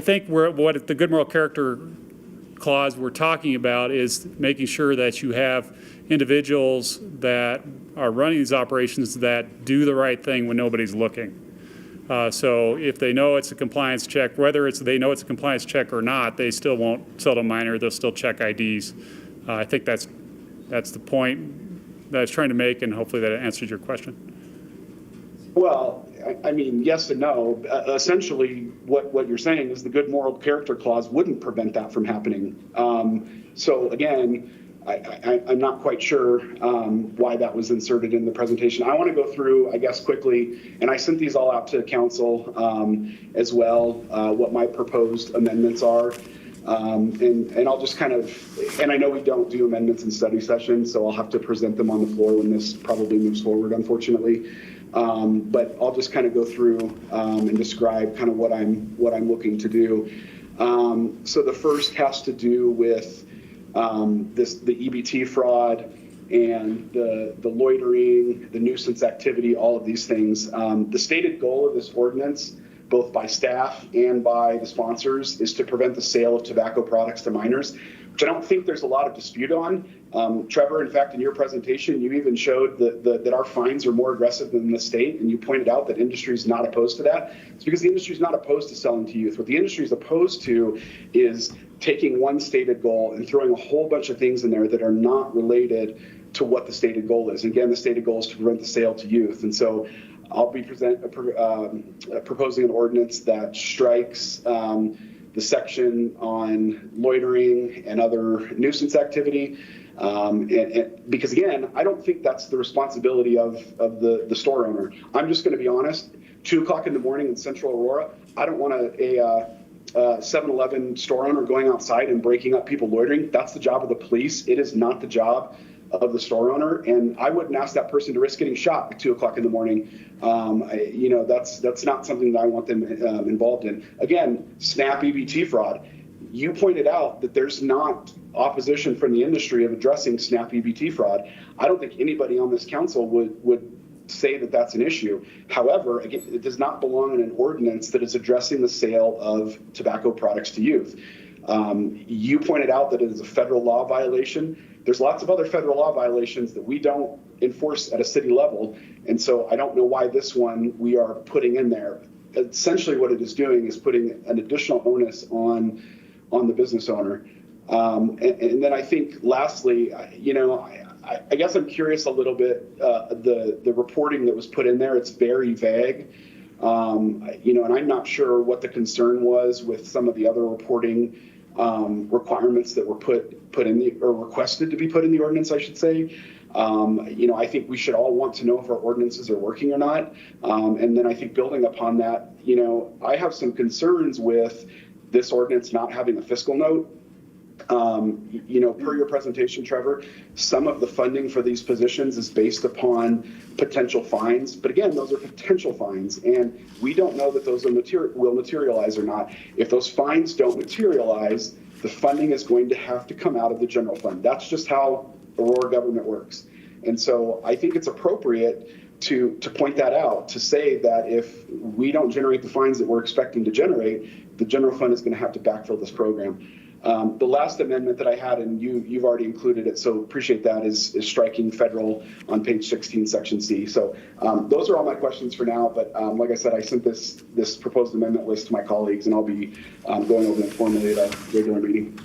think what the good moral character clause we're talking about is making sure that you have individuals that are running these operations that do the right thing when nobody's looking. So if they know it's a compliance check, whether they know it's a compliance check or not, they still won't sell to a minor. They'll still check IDs. I think that's the point. I was trying to make, and hopefully that answered your question. Well, I mean, yes and no. Essentially, what you're saying is the good moral character clause wouldn't prevent that from happening. So again, I'm not quite sure why that was inserted in the presentation. I want to go through, I guess, quickly, and I sent these all out to council as well, what my proposed amendments are. And I'll just kind of, and I know we don't do amendments in study sessions, so I'll have to present them on the floor when this probably moves forward, unfortunately. But I'll just kind of go through and describe kind of what I'm looking to do. So the first has to do with the EBT fraud and the loitering, the nuisance activity, all of these things. The stated goal of this ordinance, both by staff and by the sponsors, is to prevent the sale of tobacco products to minors, which I don't think there's a lot of dispute on. Trevor, in fact, in your presentation, you even showed that our fines are more aggressive than the state, and you pointed out that industry is not opposed to that. It's because the industry is not opposed to selling to youth. What the industry is opposed to is taking one stated goal and throwing a whole bunch of things in there that are not related to what the stated goal is. Again, the stated goal is to prevent the sale to youth. And so I'll be proposing an ordinance that strikes the section on loitering and other nuisance activity. Because again, I don't think that's the responsibility of the store owner. I'm just going to be honest, 2 o'clock in the morning in Central Aurora, I don't want a 7-Eleven store owner going outside and breaking up people loitering. That's the job of the police. It is not the job of the store owner, and I wouldn't ask that person to risk getting shot at 2 o'clock in the morning. That's not something that I want them involved in. Again, SNAP EBT fraud. You pointed out that there's not opposition from the industry of addressing SNAP EBT fraud. I don't think anybody on this council would say that that's an issue. However, again, it does not belong in an ordinance that is addressing the sale of tobacco products to youth. You pointed out that it is a federal law violation. There's lots of other federal law violations that we don't enforce at a city level. And so I don't know why this one we are putting in there. Essentially what it is doing is putting an additional onus on the business owner. And then I think lastly, I guess I'm curious a little bit, the reporting that was put in there, it's very vague. And I'm not sure what the concern was with some of the other reporting requirements that were put in or requested to be put in the ordinance, I should say. I think we should all want to know if our ordinances are working or not. And then I think building upon that, I have some concerns with this ordinance not having a fiscal note. Per your presentation, Trevor, some of the funding for these positions is based upon potential fines. But again, those are potential fines, and we don't know that those will materialize or not. If those fines don't materialize, the funding is going to have to come out of the general fund. That's just how Aurora government works. And so I think it's appropriate to point that out, to say that if we don't generate the fines that we're expecting to generate, the general fund is going to have to backfill this program. The last amendment that I had, and you've already included it, so appreciate that, is striking federal on page 16, section C. So those are all my questions for now. But like I said, I sent this proposed amendment list to my colleagues, and I'll be going over them formally at a regular meeting.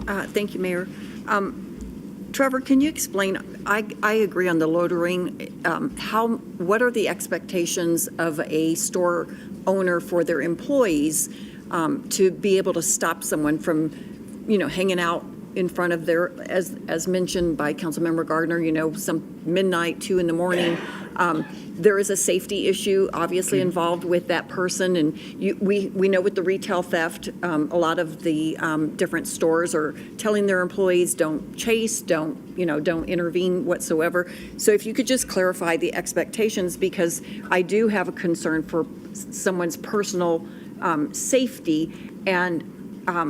Thank you, Mayor. Trevor, can you explain? I agree on the loitering. What are the expectations of a store owner for their employees to be able to stop someone from, hanging out in front of their, as mentioned by Councilmember Gardner, some midnight, 2 in the morning. There is a safety issue obviously involved with that person. And we know with the retail theft, a lot of the different stores are telling their employees, don't chase, don't intervene whatsoever. So if you could just clarify the expectations, because I do have a concern for someone's personal safety, and I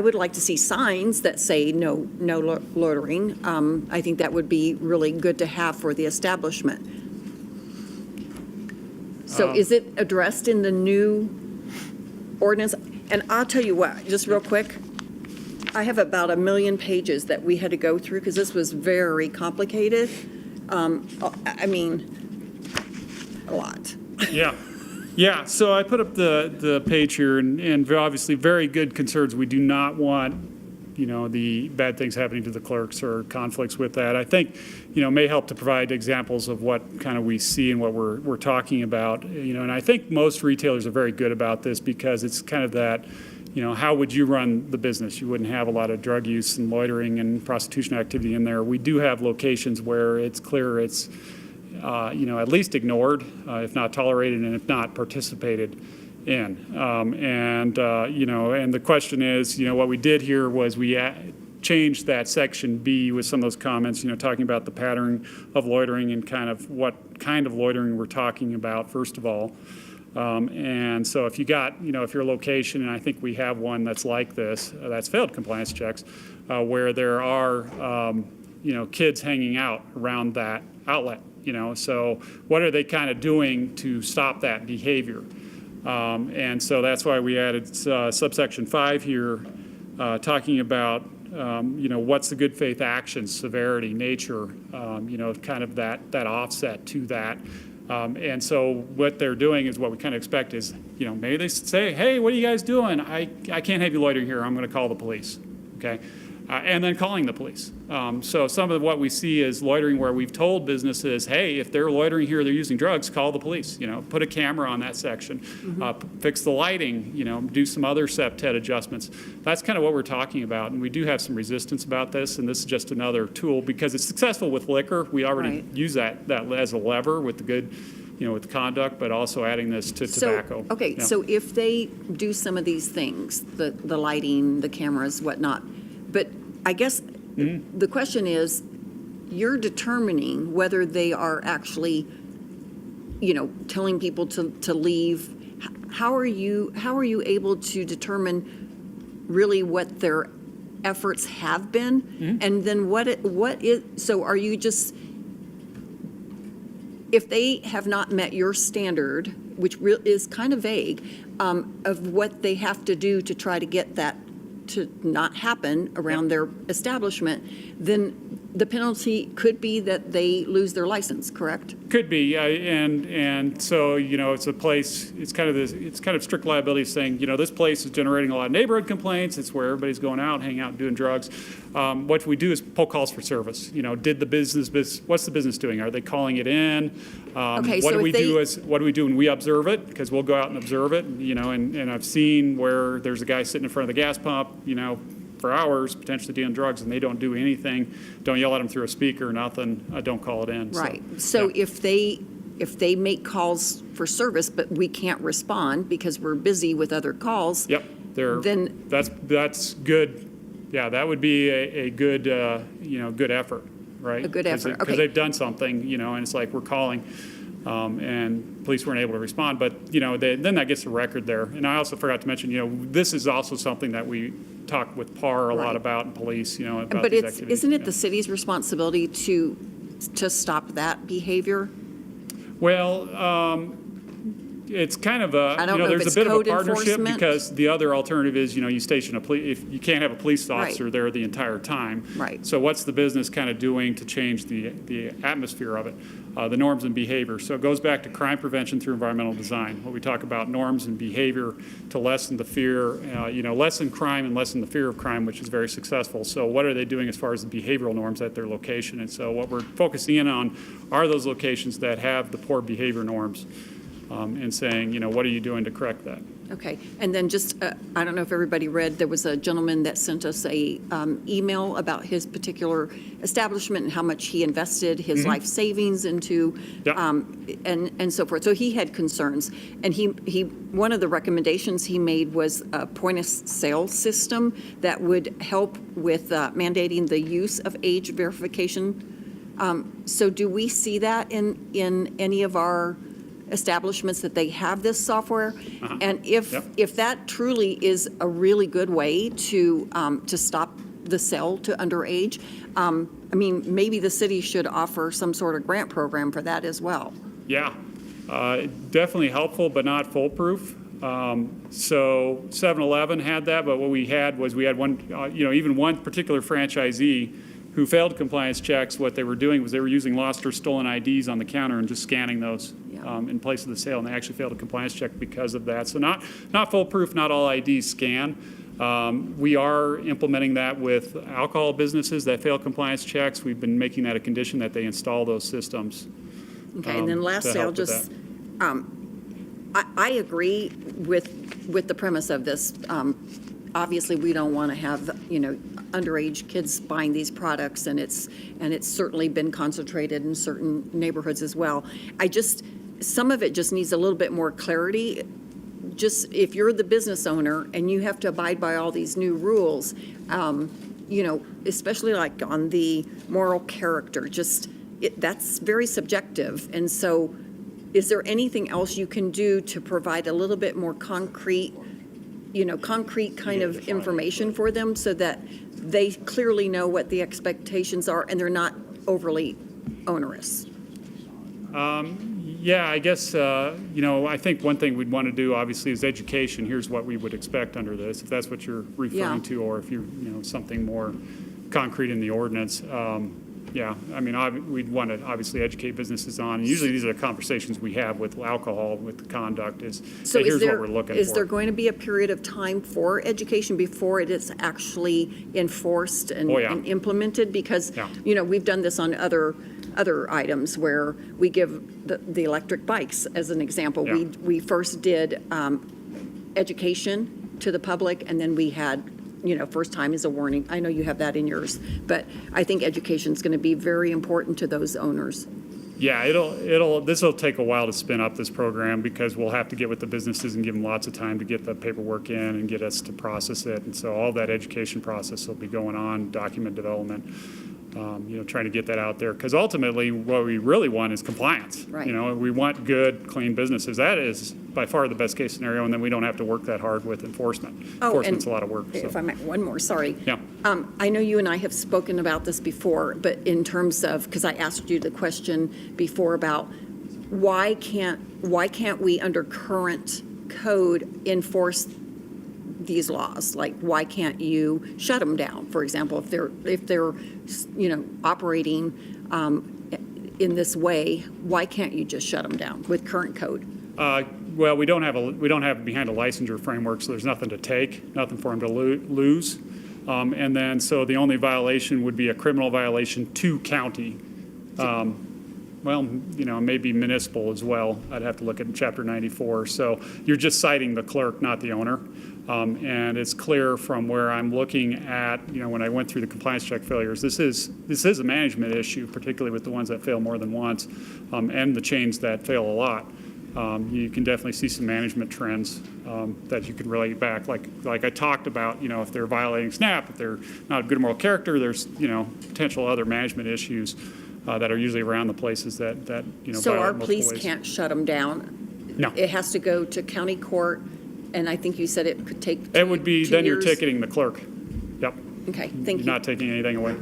would like to see signs that say no loitering. I think that would be really good to have for the establishment. So is it addressed in the new ordinance? And I'll tell you what, just real quick, I have about 1 million pages that we had to go through because this was very complicated. A lot. Yeah, so I put up the page here, and obviously very good concerns. We do not want the bad things happening to the clerks or conflicts with that. I think, may help to provide examples of what kind of we see and what we're talking about. And I think most retailers are very good about this because it's kind of that, how would you run the business? You wouldn't have a lot of drug use and loitering and prostitution activity in there. We do have locations where it's clear it's, at least ignored, if not tolerated, and if not participated in. And the question is, what we did here was we changed that section B with some of those comments, talking about the pattern of loitering and kind of what kind of loitering we're talking about, first of all. And so if you got, if your location, and I think we have one that's like this, that's failed compliance checks, where there are, kids hanging out around that outlet, so what are they kind of doing to stop that behavior? And so that's why we added subsection 5 here, talking about, what's the good faith actions, severity, nature, kind of that offset to that. And so what they're doing is what we kind of expect is, maybe they say, hey, what are you guys doing? I can't have you loitering here. I'm going to call the police. Okay. And then calling the police. So some of what we see is loitering where we've told businesses, hey, if they're loitering here, they're using drugs, call the police. Put a camera on that section, fix the lighting, do some other SEPTED adjustments. That's kind of what we're talking about. And we do have some resistance about this. And this is just another tool because it's successful with liquor. We already use that as a lever with the good, with the conduct, but also adding this to tobacco. Okay, so if they do some of these things, the lighting, the cameras, whatnot, but I guess the question is, you're determining whether they are actually, telling people to leave. How are you able to determine really what their efforts have been? And then so are you just, if they have not met your standard, which is kind of vague, of what they have to do to try to get that to not happen around their establishment, then the penalty could be that they lose their license, correct? Could be, and so it's a place. It's kind of strict liability, saying this place is generating a lot of neighborhood complaints. It's where everybody's going out, hanging out, doing drugs. What we do is pull calls for service. Did the business? What's the business doing? Are they calling it in? Okay, what so do we do when we observe it? Because we'll go out and observe it. And I've seen where there's a guy sitting in front of the gas pump, for hours, potentially dealing drugs, and they don't do anything. Don't yell at them through a speaker, nothing. Don't call it in. Right. So if they make calls for service, but we can't respond because we're busy with other calls. Yep. Then that's good. Yeah, that would be a good good effort, right? A good effort. Because they've done something, and it's like we're calling. And police weren't able to respond, but then that gets a record there. And I also forgot to mention, this is also something that we talk with PAR a lot about, and police, about but these activities. Isn't it the city's responsibility to stop that behavior? Well, it's kind of a, there's a bit of a partnership because the other alternative is, you station a police, if you can't have a police officer there the entire time. Right. So what's the business kind of doing to change the atmosphere of it, the norms and behavior? So it goes back to crime prevention through environmental design. What we talk about norms and behavior to lessen the fear, lessen crime and lessen the fear of crime, which is very successful. So what are they doing as far as the behavioral norms at their location? And so what we're focusing in on are those locations that have the poor behavior norms. And saying, what are you doing to correct that? Okay, and then just, I don't know if everybody read, there was a gentleman that sent us a email about his particular establishment and how much he invested his life savings into, and so forth. So he had concerns, and he one of the recommendations he made was a point of sale system that would help with mandating the use of age verification. So do we see that in any of our establishments that they have this software? And if that truly is a really good way to stop the sale to underage, maybe the city should offer some sort of grant program for that as well. Yeah, definitely helpful, but not foolproof. So 7-Eleven had that, but what we had was one, even one particular franchisee who failed compliance checks. What they were doing was they were using lost or stolen IDs on the counter and just scanning those in place of the sale, and they actually failed a compliance check because of that. So not foolproof, not all IDs scan, We are implementing that with alcohol businesses that fail compliance checks. We've been making that a condition that they install those systems. Okay, and then to lastly, help I'll with just, I agree with the premise of this. Obviously, we don't want to have, underage kids buying these products, and it's certainly been concentrated in certain neighborhoods as well. Some of it just needs a little bit more clarity. Just if you're the business owner and you have to abide by all these new rules, especially like on the moral character, that's very subjective. And so is there anything else you can do to provide a little bit more concrete kind of information for them so that they clearly know what the expectations are and they're not overly onerous? Yeah, I guess, I think one thing we'd want to do, obviously, is education. Here's what we would expect under this, if that's what you're referring to, or if you're, something more concrete in the ordinance. We'd want to obviously educate businesses on, and usually these are the conversations we have with alcohol, with the conduct So here's what we're looking for. Is there going to be a period of time for education before it is actually enforced and implemented? Because, we've done this on other items where we give the electric bikes as an example. Yeah. We first did education to the public, and then we had, first time is a warning. I know you have that in yours, but I think education is going to be very important to those owners. Yeah, this will take a while to spin up this program because we'll have to get with the businesses and give them lots of time to get the paperwork in and get us to process it. And so all that education process will be going on, document development, trying to get that out there. Because ultimately, what we really want is compliance. Right. We want good, clean businesses. That is by far the best case scenario, and then we don't have to work that hard with enforcement. Enforcement's a lot of work. If I might, one more, sorry. Yeah. I know you and I have spoken about this before, but in terms of, because I asked you the question before about why can't we under current code enforce these laws? Like, why can't you shut them down? For example, if they're operating in this way, why can't you just shut them down with current code? Well, we don't have behind a licensure framework, so there's nothing to take, nothing for them to lose. And then, so the only violation would be a criminal violation to county. Maybe municipal as well. I'd have to look at Chapter 94. So you're just citing the clerk, not the owner. And it's clear from where I'm looking at, when I went through the compliance check failures, this is a management issue, particularly with the ones that fail more than once, and the chains that fail a lot. You can definitely see some management trends that you can relate back. Like I talked about, if they're violating SNAP, if they're not a good moral character, there's, potential other management issues that are usually around the places that So our violate police multiple ways. can't shut them down? No. It has to go to county court, and I think you said it could take It would be, 2 then you're years? ticketing the clerk. Yep. Okay, thank You're you. not taking anything away.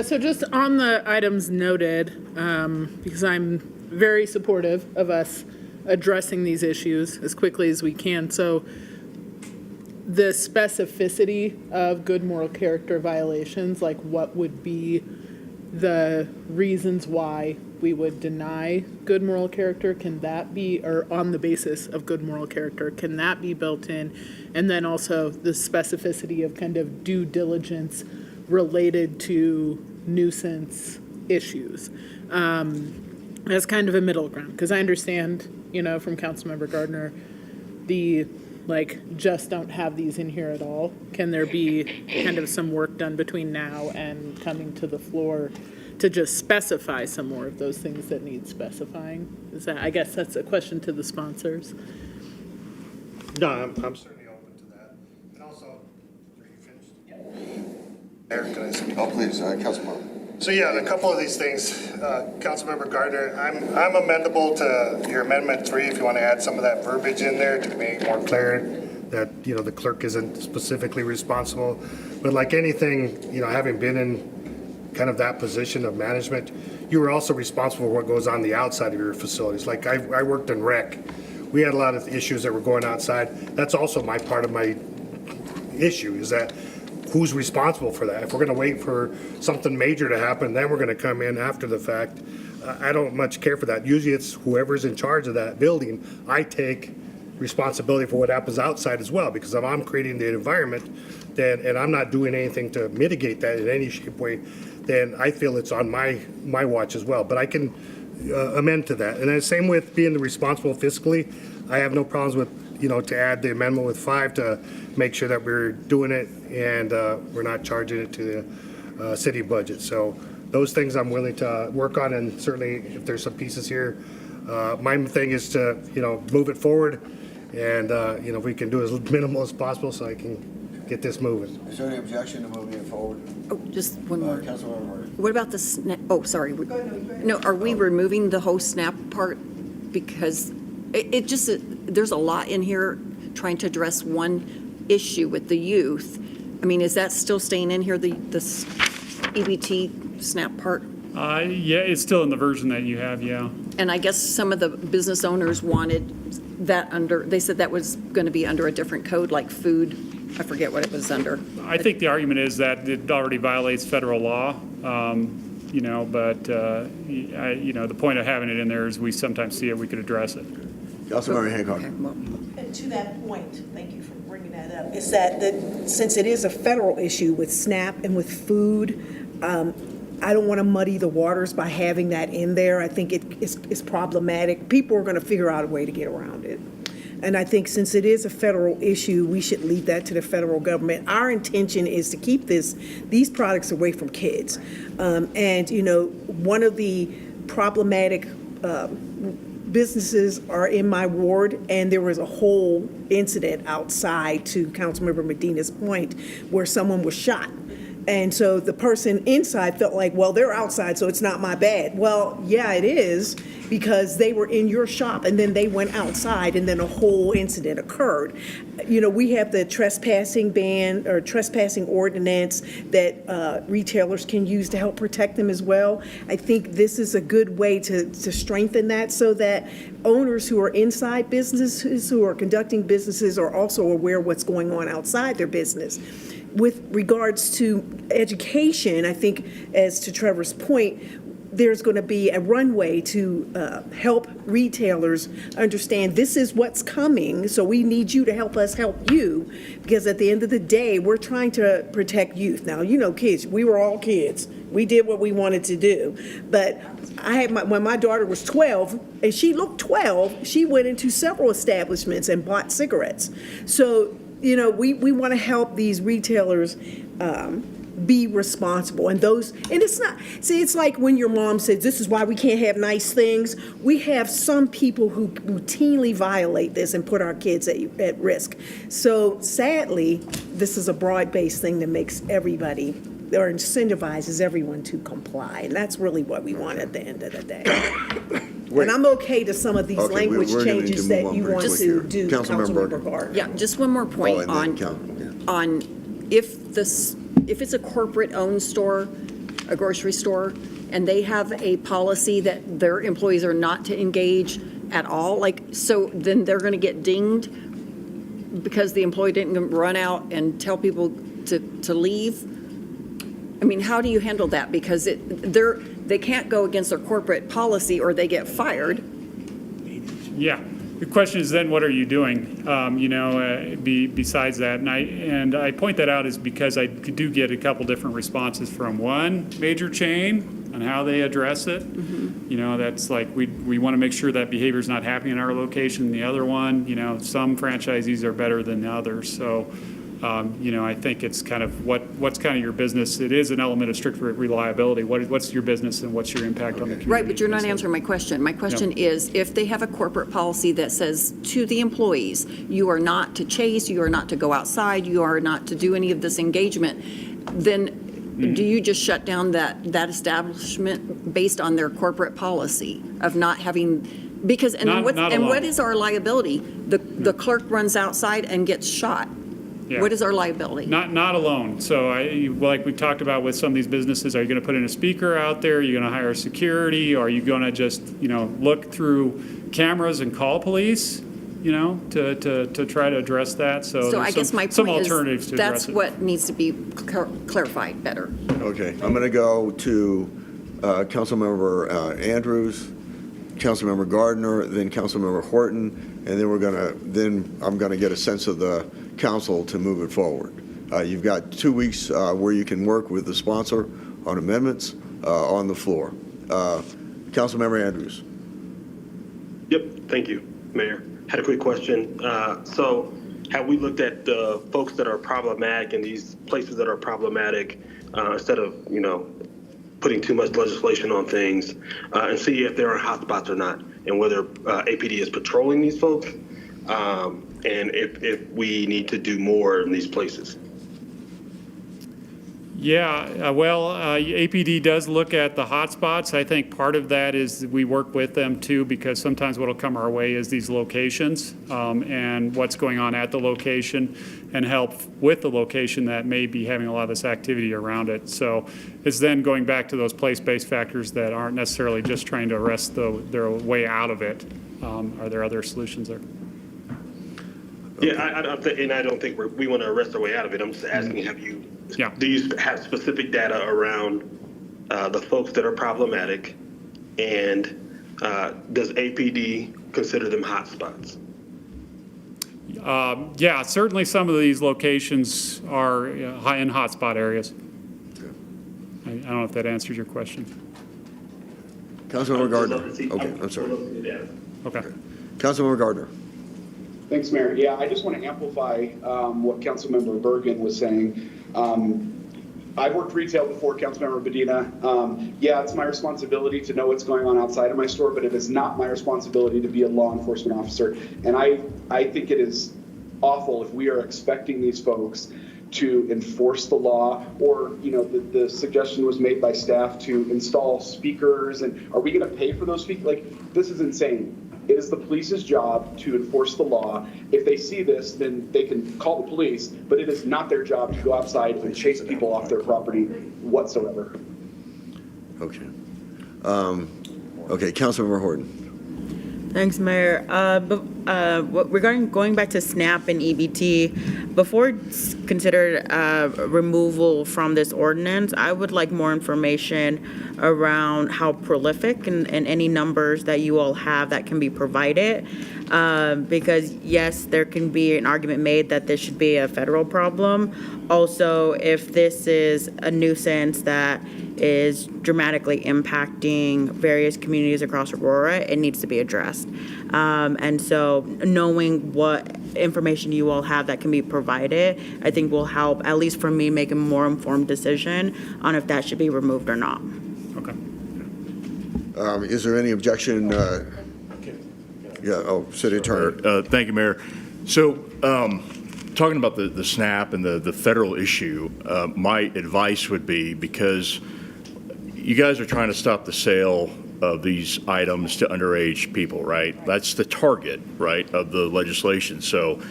So just on the items noted, because I'm very supportive of us addressing these issues as quickly as we can. So the specificity of good moral character violations, like what would be the reasons why we would deny good moral character, can that be, or on the basis of good moral character, can that be built in? And then also the specificity of kind of due diligence related to nuisance issues. As kind of a middle ground, because I understand, from Councilmember Gardner, the just don't have these in here at all. Can there be kind of some work done between now and coming to the floor to just specify some more of those things that need specifying? I guess that's a question to the sponsors. No, I'm certainly open to that. And also, are you finished? Eric, can I speak? Oh, please, Councilman. So yeah, a couple of these things, Councilmember Gardner, I'm amendable to your Amendment 3 if you want to add some of that verbiage in there to make more clear that, the clerk isn't specifically responsible. But like anything, having been in kind of that position of management, you were also responsible for what goes on the outside of your facilities. Like I worked in rec. We had a lot of issues that were going outside. That's also part of my issue is that who's responsible for that? If we're going to wait for something major to happen, then we're going to come in after the fact. I don't much care for that. Usually it's whoever's in charge of that building. I take responsibility for what happens outside as well, because if I'm creating the environment, then, and I'm not doing anything to mitigate that in any shape, way, then I feel it's on my watch as well. But I can amend to that. And then same with being the responsible fiscally. I have no problems with, to add the amendment with 5 to make sure that we're doing it and we're not charging it to the city budget. So those things I'm willing to work on, and certainly if there's some pieces here, my thing is to, move it forward, and, if we can do as minimal as possible so I can get this moving. Is there any objection to moving it forward? Oh, just one more. Councilmember. What about the SNAP? Oh, sorry. No, are we removing the whole SNAP part? Because it just, there's a lot in here trying to address one issue with the youth. I mean, is that still staying in here, the EBT SNAP part? Yeah, it's still in the version that you have, yeah. And I guess some of the business owners wanted that they said that was going to be under a different code, like food. I forget what it was under. I think the argument is that it already violates federal law, but the point of having it in there is we sometimes see it, we could address it. Councilmember Hancock. Okay, well, And to that point, thank you for bringing that up, is that since it is a federal issue with SNAP and with food, I don't want to muddy the waters by having that in there. I think it's problematic. People are going to figure out a way to get around it. And I think since it is a federal issue, we should leave that to the federal government. Our intention is to keep these products away from kids. One of the problematic businesses are in my ward, and there was a whole incident outside, to Councilmember Medina's point, where someone was shot. And so the person inside felt like, well, they're outside, so it's not my bad. Well, yeah, it is, because they were in your shop and then they went outside and then a whole incident occurred. We have the trespassing ban or trespassing ordinance that retailers can use to help protect them as well. I think this is a good way to strengthen that so that owners who are inside businesses, who are conducting businesses, are also aware of what's going on outside their business. With regards to education, I think, as to Trevor's point, there's going to be a runway to help retailers understand this is what's coming, so we need you to help us help you, because at the end of the day, we're trying to protect youth. Now, kids, we were all kids. We did what we wanted to do. But when my daughter was 12, and she looked 12, she went into several establishments and bought cigarettes. So, we want to help these retailers be responsible. And it's like when your mom says, this is why we can't have nice things. We have some people who routinely violate this and put our kids at risk. So sadly, this is a broad-based thing that makes everybody, or incentivizes everyone to comply. And that's really what we want at the end of the day. And I'm okay to some of these language changes that you want to do, Councilmember Gardner. Yeah, just one more point on if it's a corporate-owned store, a grocery store, and they have a policy that their employees are not to engage at all, so then they're going to get dinged because the employee didn't run out and tell people to leave. I mean, how do you handle that? Because they can't go against their corporate policy or they get fired. Yeah. The question is then, what are you doing, besides that? And I point that out is because I do get a couple different responses from one major chain on how they address it. Mm-hmm. That's like, we want to make sure that behavior is not happening in our location. The other one, some franchisees are better than the others. So, I think it's kind of what's kind of your business. It is an element of strict reliability. What's your business and what's your impact on the community? Right, but you're not answering my question. My question is, if they have a corporate policy that says to the employees, you are not to chase, you are not to go outside, you are not to do any of this engagement, then do you just shut down that establishment based on their corporate policy of not having, because, what is our liability? The clerk runs outside and gets shot. Yeah. What is our liability? Not alone. So like we talked about with some of these businesses, are you going to put in a speaker out there? Are you going to hire security? Or are you going to just, look through cameras and call police, to try to address that? So I guess my some point alternatives is to address that's what needs to be clarified better. Okay, I'm going to go to Councilmember Andrews, Councilmember Gardner, then Councilmember Horton, and then I'm gonna get a sense of the council to move it forward. You've got 2 weeks where you can work with the sponsor on amendments on the floor. Councilmember Andrews. Yep, thank you, Mayor. Had a quick question. So have we looked at the folks that are problematic in these places that are problematic instead of, putting too much legislation on things and see if there are hotspots or not and whether APD is patrolling these folks and if we need to do more in these places? Yeah, well, APD does look at the hotspots. I think part of that is we work with them too, because sometimes what'll come our way is these locations and what's going on at the location, and help with the location that may be having a lot of this activity around it. So it's then going back to those place-based factors that aren't necessarily just trying to arrest their way out of it. Are there other solutions there? Yeah, I don't think we want to arrest our way out of it. I'm just asking, do you have specific data around the folks that are problematic, and does APD consider them hotspots? Yeah, certainly some of these locations are high in hotspot areas. I don't know if that answers your question. Councilmember Gardner. Okay, I'm sorry. Okay. Councilmember Gardner. Thanks, Mayor. Yeah, I just want to amplify what Councilmember Bergen was saying. I've worked retail before, Councilmember Medina. Yeah, it's my responsibility to know what's going on outside of my store, but it is not my responsibility to be a law enforcement officer. And I think it is awful if we are expecting these folks to enforce the law, or, the suggestion was made by staff to install speakers, and are we going to pay for those speakers? Like, this is insane. It is the police's job to enforce the law. If they see this, then they can call the police, but it is not their job to go outside and chase people off their property whatsoever. Okay. Okay, Councilmember Horton. Thanks, Mayor. Regarding going back to SNAP and EBT, before it's considered removal from this ordinance, I would like more information around how prolific and any numbers that you all have that can be provided. Because yes, there can be an argument made that this should be a federal problem. Also, if this is a nuisance that is dramatically impacting various communities across Aurora, it needs to be addressed. And so knowing what information you all have that can be provided, I think will help, at least for me, make a more informed decision on if that should be removed or not. Okay. Is there any objection? City Attorney. Thank you, Mayor. So, talking about the SNAP and the federal issue, my advice would be, because you guys are trying to stop the sale of these items to underage people, right? That's the target, right, of the legislation. So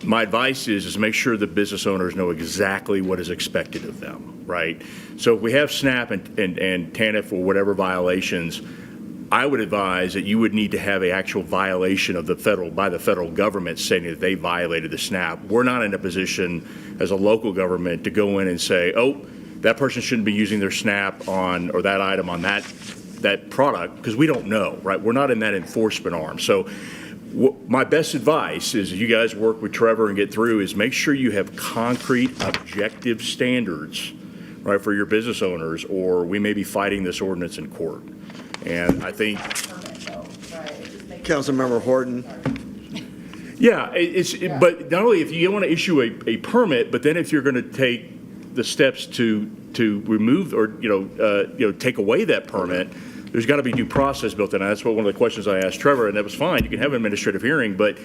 my advice is make sure the business owners know exactly what is expected of them, right? So if we have SNAP and TANF or whatever violations, I would advise that you would need to have an actual violation of by the federal government saying that they violated the SNAP. We're not in a position as a local government to go in and say, oh, that person shouldn't be using their SNAP on, or that item on that product, because we don't know, right? We're not in that enforcement arm. So my best advice is, you guys work with Trevor and get through, is make sure you have concrete, objective standards, right, for your business owners, or we may be fighting this ordinance in court. And I think Councilmember Horton. Yeah, but not only if you want to issue a permit, but then if you're going to take the steps to remove or take away that permit, there's got to be due process built in. And that's what one of the questions I asked Trevor, and that was fine. You can have an administrative hearing, but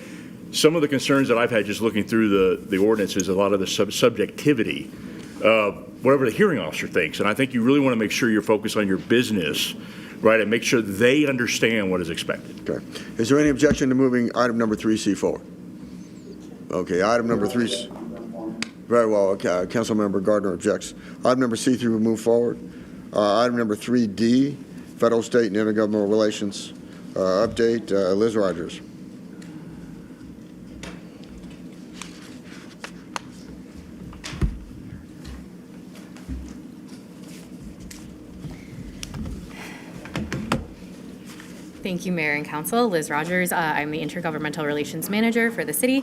some of the concerns that I've had just looking through the ordinance is a lot of the subjectivity of whatever the hearing officer thinks. And I think you really want to make sure you're focused on your business, right, and make sure they understand what is expected. Okay. Is there any objection to moving item number 3C forward? Okay, item number 3. Very well. Okay. Councilmember Gardner objects. Item number C3 will move forward. Item number 3D, federal, state, and intergovernmental relations update. Liz Rogers. Thank you, Mayor and Council. Liz Rogers. I'm the Intergovernmental Relations Manager for the city.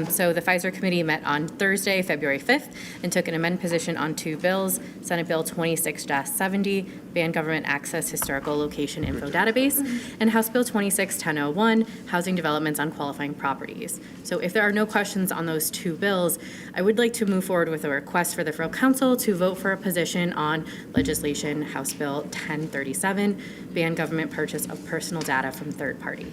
So the Pfizer Committee met on Thursday, February 5th, and took an amend position on 2 bills, Senate Bill 26-70, Ban Government Access Historical Location Info Database, and House Bill 26-1001, Housing Developments on Qualifying Properties. So if there are no questions on those 2 bills, I would like to move forward with a request for the Borough Council to vote for a position on legislation House Bill 1037, Ban Government Purchase of Personal Data from Third Party.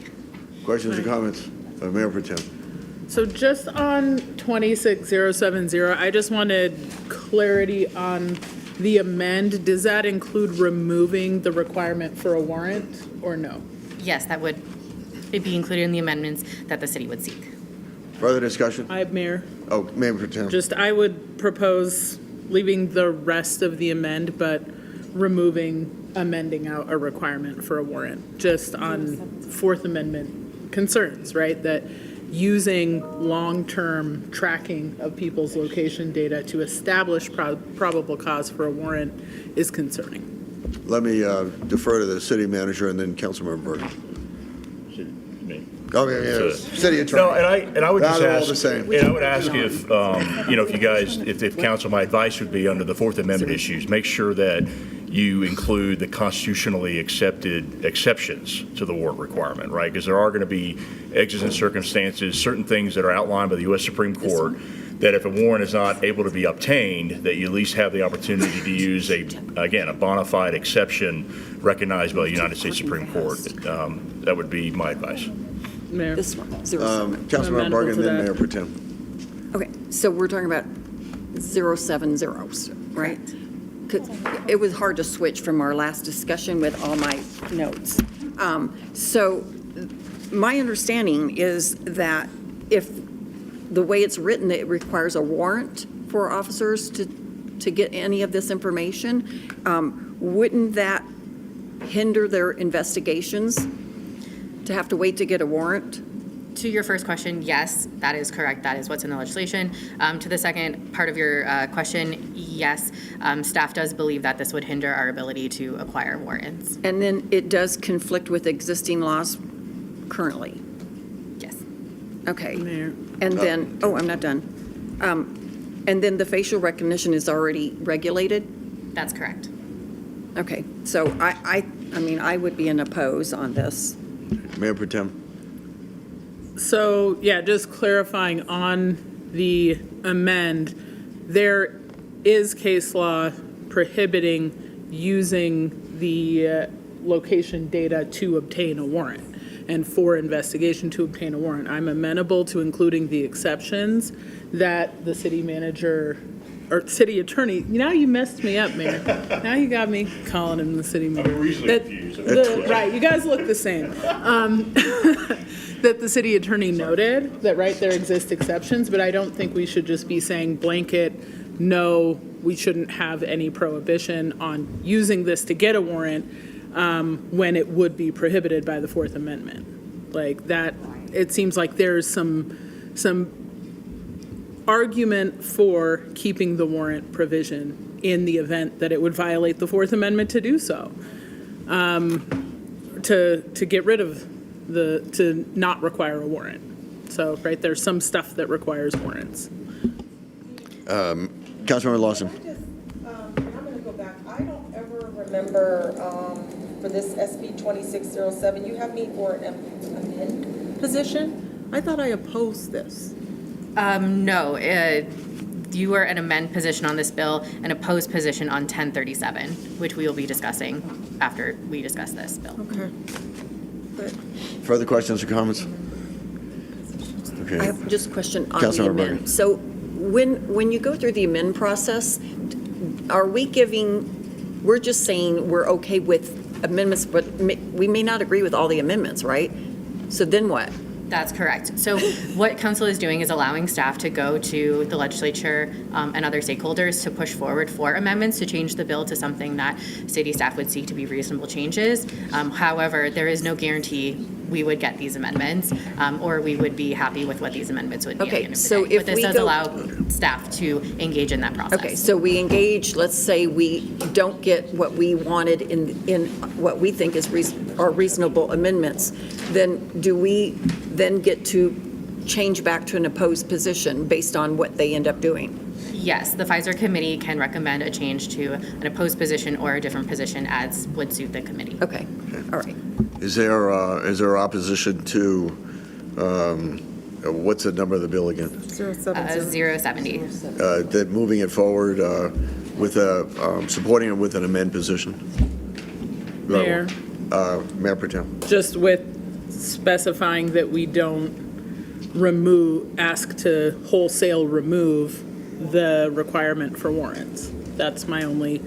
Questions or comments? Mayor Pro Tem. So just on 26070, I just wanted clarity on the amend. Does that include removing the requirement for a warrant or no? Yes, that would be included in the amendments that the city would seek. Further discussion? Mayor. Oh, Mayor Pro Tem. Just, I would propose leaving the rest of the amend, but amending out a requirement for a warrant, just on Fourth Amendment concerns, right? That using long-term tracking of people's location data to establish probable cause for a warrant is concerning. Let me defer to the city manager and then Councilmember Burton. Oh, yeah, city attorney. No, and I would just They're all ask, the same. and I would ask if, if you guys, if council, my advice would be under the Fourth Amendment issues, make sure that you include the constitutionally accepted exceptions to the warrant requirement, right? Because there are going to be exigent circumstances, certain things that are outlined by the U.S. Supreme Court, that if a warrant is not able to be obtained, that you at least have the opportunity to use a bona fide exception recognized by the United States Supreme Court. That would be my advice. Mayor. This one, Councilmember Bergen, then Mayor Pro Tem. Okay, so we're talking about 070s, right? 'Cause it was hard to switch from our last discussion with all my notes. So my understanding is that if the way it's written, it requires a warrant for officers to get any of this information, wouldn't that hinder their investigations to have to wait to get a warrant? To your first question, yes, that is correct. That is what's in the legislation. To the second part of your question, yes, staff does believe that this would hinder our ability to acquire warrants. And then it does conflict with existing laws currently? Yes. Okay. And then, I'm not done. And then the facial recognition is already regulated? That's correct. Okay, so I mean, I would be an oppose on this. Mayor Pro Tem. So, yeah, just clarifying on the amend, there is case law prohibiting using the location data to obtain a warrant and for investigation to obtain a warrant. I'm amenable to including the exceptions that the city manager or city attorney, now you messed me up, Mayor. Now you got me calling him the city manager. I'm easily confused. Right, you guys look the same. That the city attorney noted that, right, there exist exceptions, but I don't think we should just be saying blanket, no, we shouldn't have any prohibition on using this to get a warrant when it would be prohibited by the Fourth Amendment. Like that, it seems like there's some argument for keeping the warrant provision in the event that it would violate the Fourth Amendment to do so, to get rid of to not require a warrant. So, right, there's some stuff that requires warrants. Councilmember Lawson. I'm going to go back. I don't ever remember for this SB 2607, you have me for an amend position? I thought I opposed this. No, you are an amend position on this bill, an opposed position on 1037, which we will be discussing after we discuss this bill. Okay. Further questions or comments? Okay. I have just a question on Councilmember the Bergen. amend. So when you go through the amend process, are we we're just saying we're okay with amendments, but we may not agree with all the amendments, right? So then what? That's correct. So what council is doing is allowing staff to go to the legislature and other stakeholders to push forward for amendments to change the bill to something that city staff would seek to be reasonable changes. However, there is no guarantee we would get these amendments or we would be happy with what these amendments would be at the end of the day. But this does allow staff to engage in that process. Okay, so we engage, let's say we don't get what we wanted in what we think is are reasonable amendments, then do we then get to change back to an opposed position based on what they end up doing? Yes, the Pfizer committee can recommend a change to an opposed position or a different position as would suit the committee. Okay, all right. Is there opposition to, what's the number of the bill again? 070. That moving it forward with supporting it with an amend position? Mayor. Mayor Pro Tem. Just with specifying that we don't ask to wholesale remove the requirement for warrants. That's my only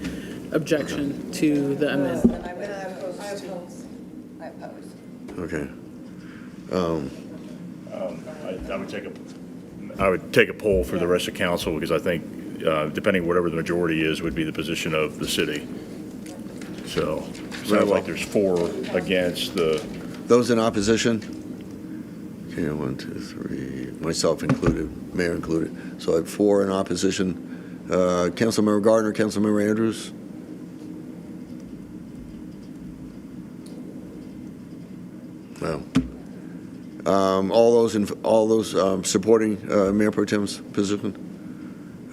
objection to the amendment. I oppose. Okay. I would take a poll for the rest of council, because I think, depending whatever the majority is, would be the position of the city. So, sounds like there's 4 against the. Those in opposition? Okay, 1, 2, 3, myself included, mayor included. So I have 4 in opposition. Councilmember Gardner, Councilmember Andrews? No. All those supporting Mayor Pro Tem's position?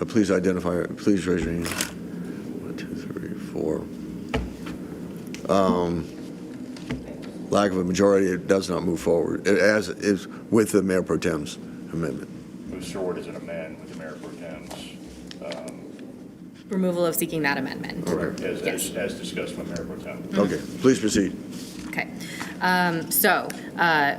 Please identify, please raise your hand. 1, 2, 3, 4. Lack of a majority, it does not move forward, as is with the Mayor Pro Tem's amendment. Move forward as an amend with the Mayor Pro Tem's. Removal of seeking that amendment. As discussed with Mayor Pro Tem. Okay, please proceed. Okay. So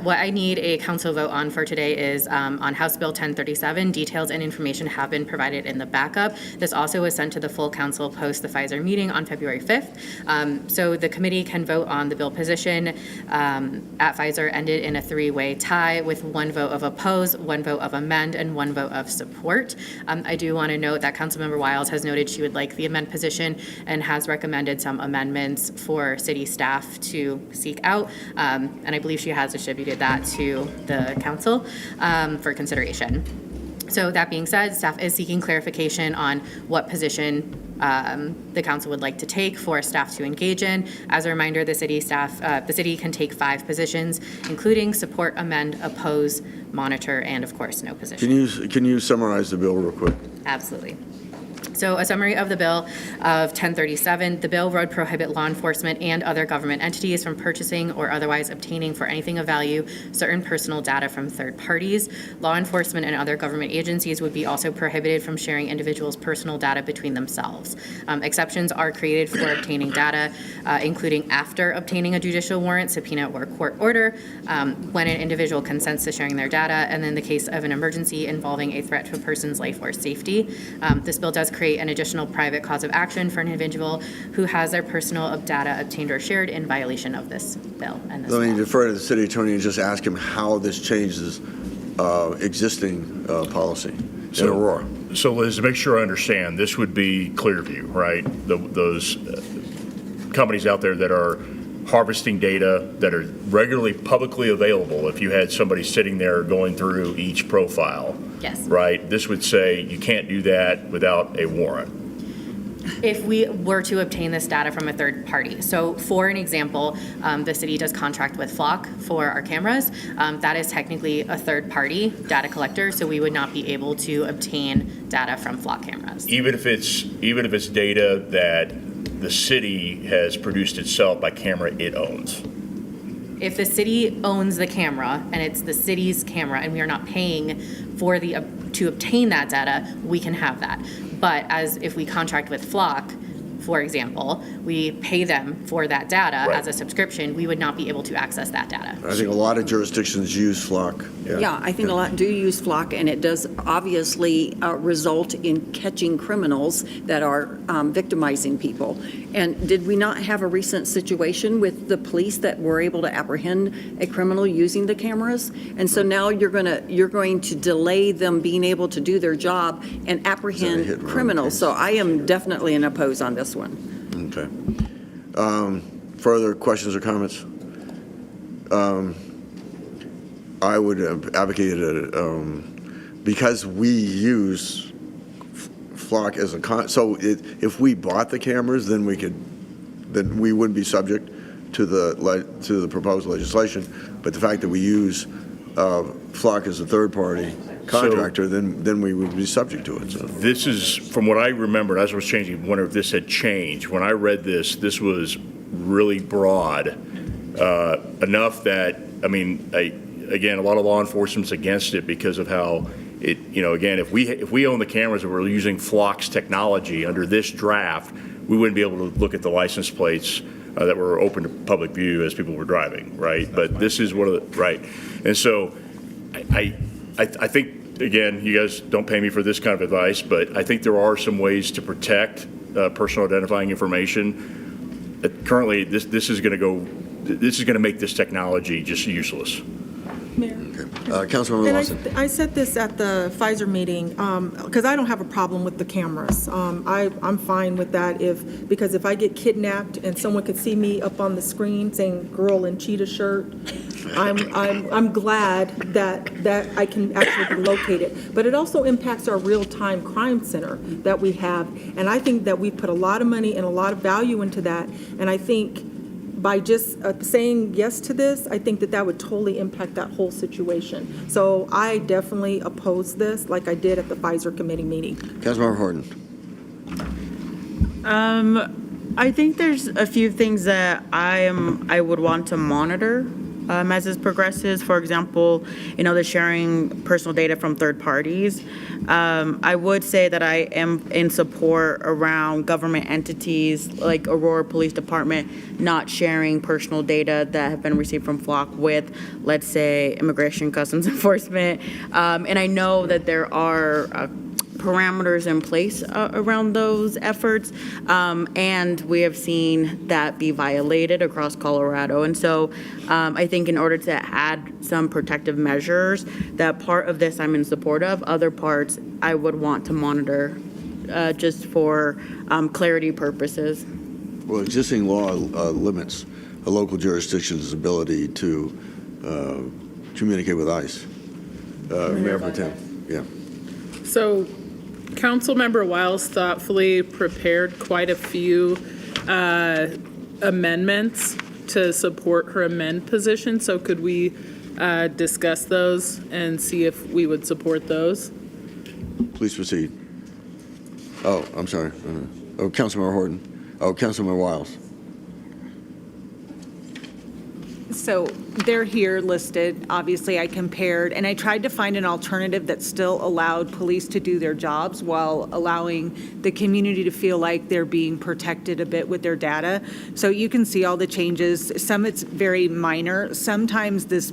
what I need a council vote on for today is on House Bill 1037. Details and information have been provided in the backup. This also was sent to the full council post the Pfizer meeting on February 5th. So the committee can vote on the bill position at Pfizer ended in a 3-way tie with 1 vote of oppose, 1 vote of amend, and 1 vote of support. I do want to note that Councilmember Wiles has noted she would like the amend position and has recommended some amendments for city staff to seek out. And I believe she has distributed that to the council for consideration. So that being said, staff is seeking clarification on what position the council would like to take for staff to engage in. As a reminder, the city can take 5 positions, including support, amend, oppose, monitor, and of course, no position. Can you summarize the bill real quick? Absolutely. So a summary of the bill of 1037, the bill would prohibit law enforcement and other government entities from purchasing or otherwise obtaining for anything of value certain personal data from third parties. Law enforcement and other government agencies would be also prohibited from sharing individuals' personal data between themselves. Exceptions are created for obtaining data, including after obtaining a judicial warrant, subpoena, or court order, when an individual consents to sharing their data, and in the case of an emergency involving a threat to a person's life or safety. This bill does create an additional private cause of action for an individual who has their personal data obtained or shared in violation of this bill. And this Let me law. defer to the city attorney and just ask him how this changes existing policy in Aurora. So Liz, to make sure I understand, this would be Clearview, right? Those companies out there that are harvesting data that are regularly publicly available. If you had somebody sitting there going through each profile, Yes. right? This would say you can't do that without a warrant. If we were to obtain this data from a third party. So for an example, the city does contract with Flock for our cameras. That is technically a third party data collector, so we would not be able to obtain data from Flock cameras. Even if it's data that the city has produced itself by camera it owns. If the city owns the camera and it's the city's camera and we are not paying for to obtain that data, we can have that. But as if we contract with Flock, for example, we pay them for that data as a subscription, we would not be able to access that data. I think a lot of jurisdictions use Flock. Yeah, I think a lot do use Flock, and it does obviously result in catching criminals that are victimizing people. And did we not have a recent situation with the police that were able to apprehend a criminal using the cameras? And so now you're going to delay them being able to do their job and apprehend criminals. So I am definitely an oppose on this one. Okay. Further questions or comments? I would advocate it because we use Flock as a so if we bought the cameras, then we wouldn't be subject to the proposed legislation, but the fact that we use Flock as a third-party contractor, then we would be subject to it. So. This is, from what I remembered, as I was changing, wonder if this had changed. When I read this was really broad, enough that, I mean, again, a lot of law enforcement's against it because of how it, again, if we own the cameras and we're using Flock's technology under this draft, we wouldn't be able to look at the license plates that were open to public view as people were driving, right? But this is one of the, right. And so I think, again, you guys don't pay me for this kind of advice, but I think there are some ways to protect personal identifying information. Currently, this is going to make this technology just useless. Mayor. Councilmember Lawson. I said this at the Pfizer meeting, because I don't have a problem with the cameras. I'm fine with that because if I get kidnapped and someone could see me up on the screen saying "girl in cheetah shirt," I'm glad that I can actually be located. But it also impacts our real-time crime center that we have, and I think that we put a lot of money and a lot of value into that, and I think by just saying yes to this, I think that would totally impact that whole situation. So I definitely oppose this, like I did at the Pfizer committee meeting. Councilmember Horton. I think there's a few things that I would want to monitor as this progresses. For example, the sharing personal data from third parties. I would say that I am in support around government entities like Aurora Police Department not sharing personal data that have been received from Flock with, let's say, Immigration Customs Enforcement. And I know that there are parameters in place around those efforts, and we have seen that be violated across Colorado. And so I think in order to add some protective measures, that part of this I'm in support of, other parts I would want to monitor just for clarity purposes. Well, existing law limits a local jurisdiction's ability to communicate with ICE. Mayor Pro Tem, yeah. So Councilmember Wiles thoughtfully prepared quite a few amendments to support her amend position. So could we discuss those and see if we would support those? Please proceed. Oh, I'm sorry. Oh, Councilmember Horton. Oh, Councilmember Wiles. So they're here listed. Obviously, I compared, and I tried to find an alternative that still allowed police to do their jobs while allowing the community to feel like they're being protected a bit with their data. So you can see all the changes. Some it's very minor. Sometimes this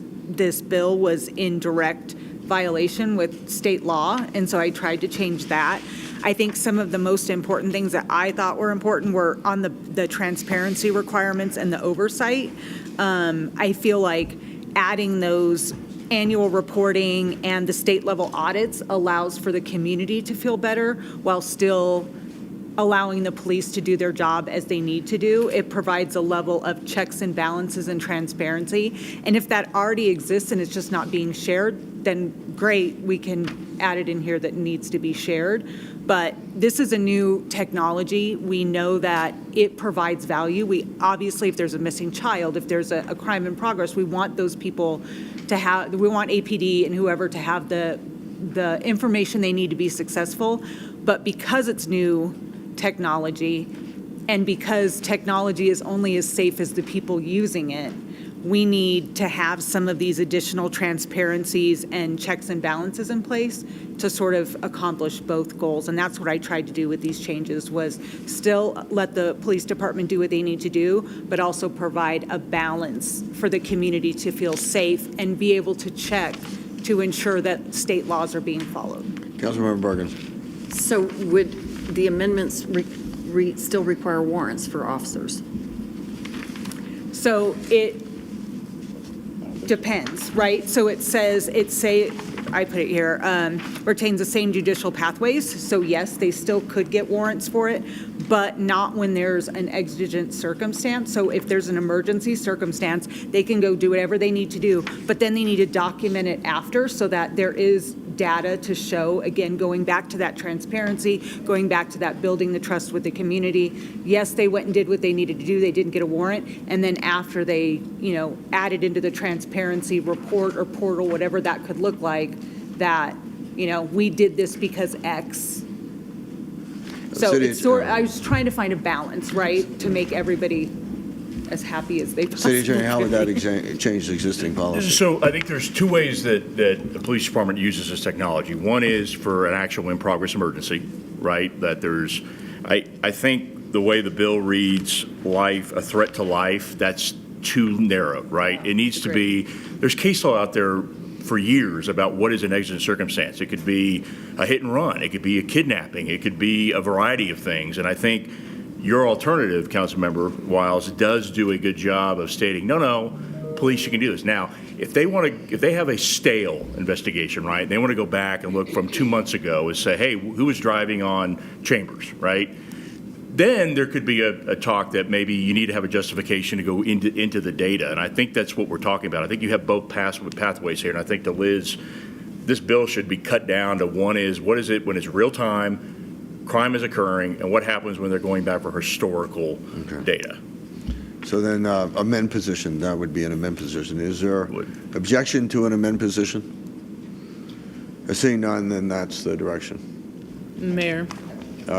bill was in direct violation with state law, and so I tried to change that. I think some of the most important things that I thought were important were on the transparency requirements and the oversight. I feel like adding those annual reporting and the state level audits allows for the community to feel better while still allowing the police to do their job as they need to do. It provides a level of checks and balances and transparency. And if that already exists and it's just not being shared, then great, we can add it in here that needs to be shared. But this is a new technology. We know that it provides value. We obviously, if there's a missing child, if there's a crime in progress, we want those people to have, we want APD and whoever to have the information they need to be successful. But because it's new technology and because technology is only as safe as the people using it, we need to have some of these additional transparencies and checks and balances in place to sort of accomplish both goals. And that's what I tried to do with these changes, was still let the police department do what they need to do, but also provide a balance for the community to feel safe and be able to check to ensure that state laws are being followed. Councilmember Bergen. So would the amendments still require warrants for officers? So it depends, right? So it says, I put it here, retains the same judicial pathways. So yes, they still could get warrants for it, but not when there's an exigent circumstance. So if there's an emergency circumstance, they can go do whatever they need to do, but then they need to document it after so that there is data to show, again, going back to that transparency, going back to that building the trust with the community. Yes, they went and did what they needed to do. They didn't get a warrant. And then after they, added into the transparency report or portal, whatever that could look like, that, we did this because X. So it's I was trying to find a balance, right, to make everybody as happy as they possibly City Attorney, how would can that change the existing policy? So I think there's two ways that the police department uses this technology. One is for an actual in-progress emergency, right? That there's, I think the way the bill reads, a threat to life, that's too narrow, right? It needs to be, there's case law out there for years about what is an exigent circumstance. It could be a hit and run. It could be a kidnapping. It could be a variety of things. And I think your alternative, Councilmember Wiles, does do a good job of stating, no, police, you can do this. Now, if they have a stale investigation, right, they want to go back and look from 2 months ago and say, hey, who was driving on Chambers, right? Then there could be a talk that maybe you need to have a justification to go into the data. And I think that's what we're talking about. I think you have both pathways here. And I think to Liz, this bill should be cut down to one is, what is it when it's real time, crime is occurring, and what happens when they're going back for historical data. So then amend position, that would be an amend position. Is there objection to an amend position? Seeing none, then that's the direction. Mayor,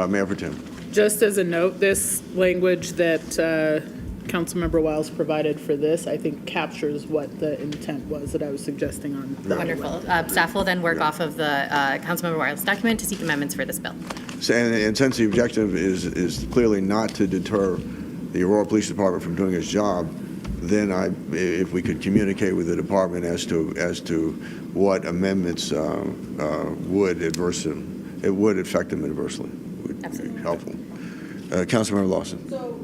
Mayor Pro Tem. just as a note, this language that Councilmember Wiles provided for this, I think captures what the intent was that I was suggesting on. Wonderful. Staff will then work off of the Councilmember Wiles document to seek amendments for this bill. So, and since the objective is clearly not to deter the Aurora Police Department from doing its job, then if we could communicate with the department as to what amendments would affect them adversely, would be helpful. Councilmember Lawson. So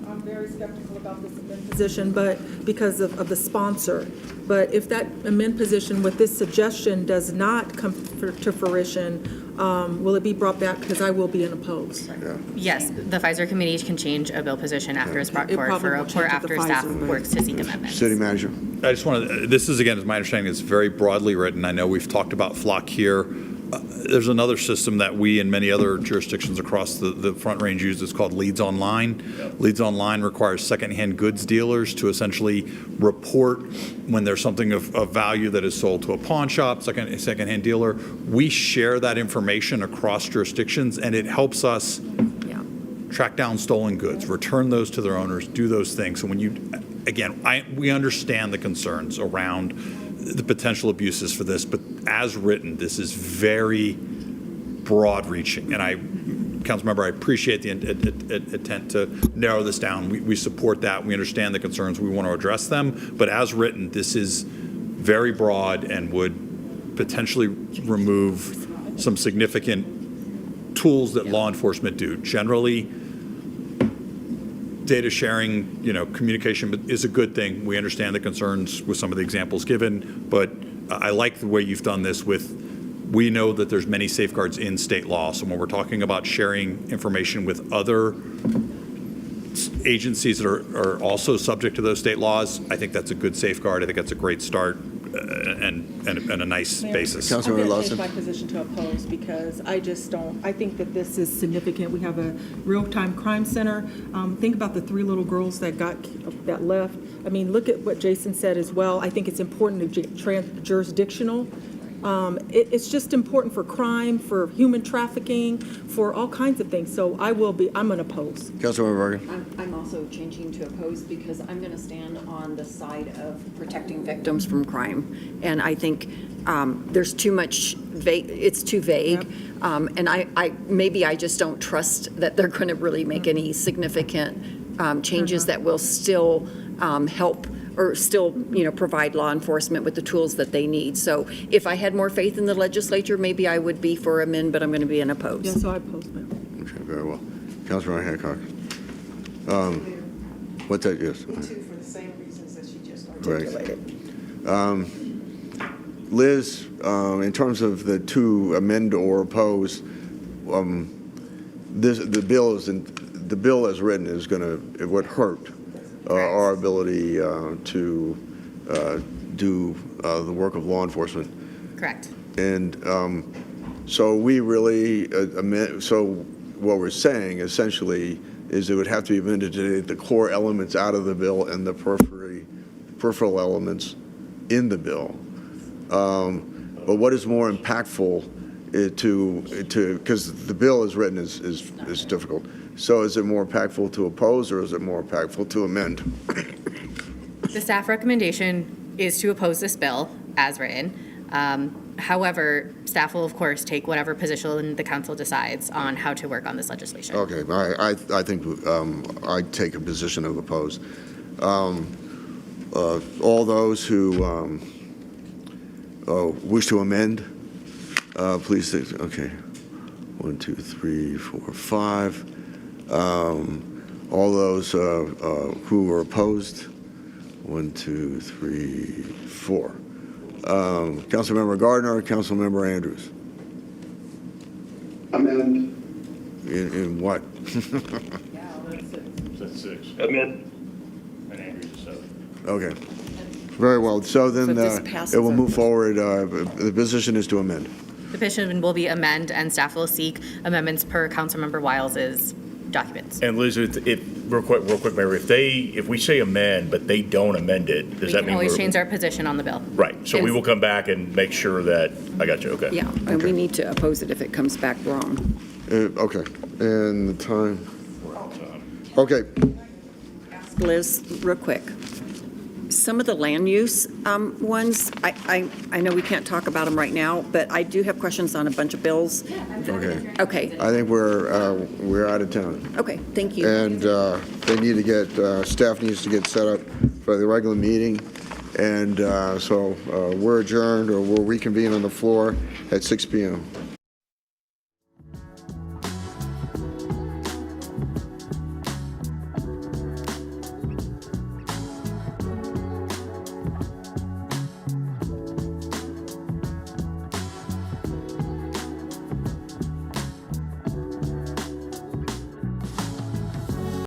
I'm very skeptical about this amend position, but because of the sponsor. But if that amend position with this suggestion does not come to fruition, will it be brought back? Because I will be unopposed. Yes, the Pfizer committee can change a bill position after it's brought forward for a report after staff works to seek amendments. City Manager. I just want to, this is, again, as my understanding, it's very broadly written. I know we've talked about Flock here. There's another system that we and many other jurisdictions across the Front Range use. It's called Leads Online. Leads Online requires secondhand goods dealers to essentially report when there's something of value that is sold to a pawn shop, secondhand dealer. We share that information across jurisdictions, and it helps us track down stolen goods, return those to their owners, do those things. So when we understand the concerns around the potential abuses for this, but as written, this is very broad-reaching. And Councilmember, I appreciate the intent to narrow this down. We support that. We understand the concerns. We want to address them. But as written, this is very broad and would potentially remove some significant tools that law enforcement do. Generally, data sharing, communication is a good thing. We understand the concerns with some of the examples given, but I like the way you've done this we know that there's many safeguards in state law. So when we're talking about sharing information with other agencies that are also subject to those state laws, I think that's a good safeguard. I think that's a great start and a nice basis. I'm going to change my position to oppose because I think that this is significant. We have a real-time crime center. Think about the 3 little girls that left. I mean, look at what Jason said as well. I think it's important to jurisdictional. It's just important for crime, for human trafficking, for all kinds of things. So I'm going to oppose. Councilmember Bergen. I'm also changing to oppose because I'm going to stand on the side of protecting victims from crime. And I think there's too much it's too vague. Yep. And I just don't trust that they're going to really make any significant changes that will still help or still, provide law enforcement with the tools that they need. So if I had more faith in the legislature, maybe I would be for amend, but I'm going to be an oppose. Yeah, so I oppose, Mayor. Okay, very well. Councilmember Hancock. What's that? Yes. Me too, for the same reasons that she just articulated. Liz, in terms of the two amend or oppose, the bill as written is it would hurt our ability to do the work of law enforcement. Correct. And so we really, so what we're saying essentially is it would have to be amended to take the core elements out of the bill and the peripheral elements in the bill. But what is more impactful because the bill is written is difficult. So is it more impactful to oppose or is it more impactful to amend? The staff recommendation is to oppose this bill as written. However, staff will, of course, take whatever position the council decides on how to work on this legislation. Okay, I think I take a position of oppose. All those who wish to amend, please, okay. 1, 2, 3, 4, 5. All those who are opposed, 1, 2, 3, 4. Councilmember Gardner, Councilmember Andrews. Amend. In what? That's 6. Amend. And Andrews is 7. Okay. Very well. So then this passes it will on move forward. The position is to amend. The petition will be amend, and staff will seek amendments per Councilmember Wiles's documents. And Liz, real quick, Mayor, if we say amend, but they don't amend it, does We that can mean always we're? change our position on the bill. Right, so we will come back and make sure that, I got you, okay. Yeah, and we need to oppose it if it comes back wrong. Okay. And the time? Okay. Liz, real quick. Some of the land use ones, I know we can't talk about them right now, but I do have questions on a bunch of bills. Okay. Okay, I think we're out of town. okay, thank you. And they need to get, staff needs to get set up for the regular meeting. And so we're adjourned, or we'll reconvene on the floor at 6 p.m.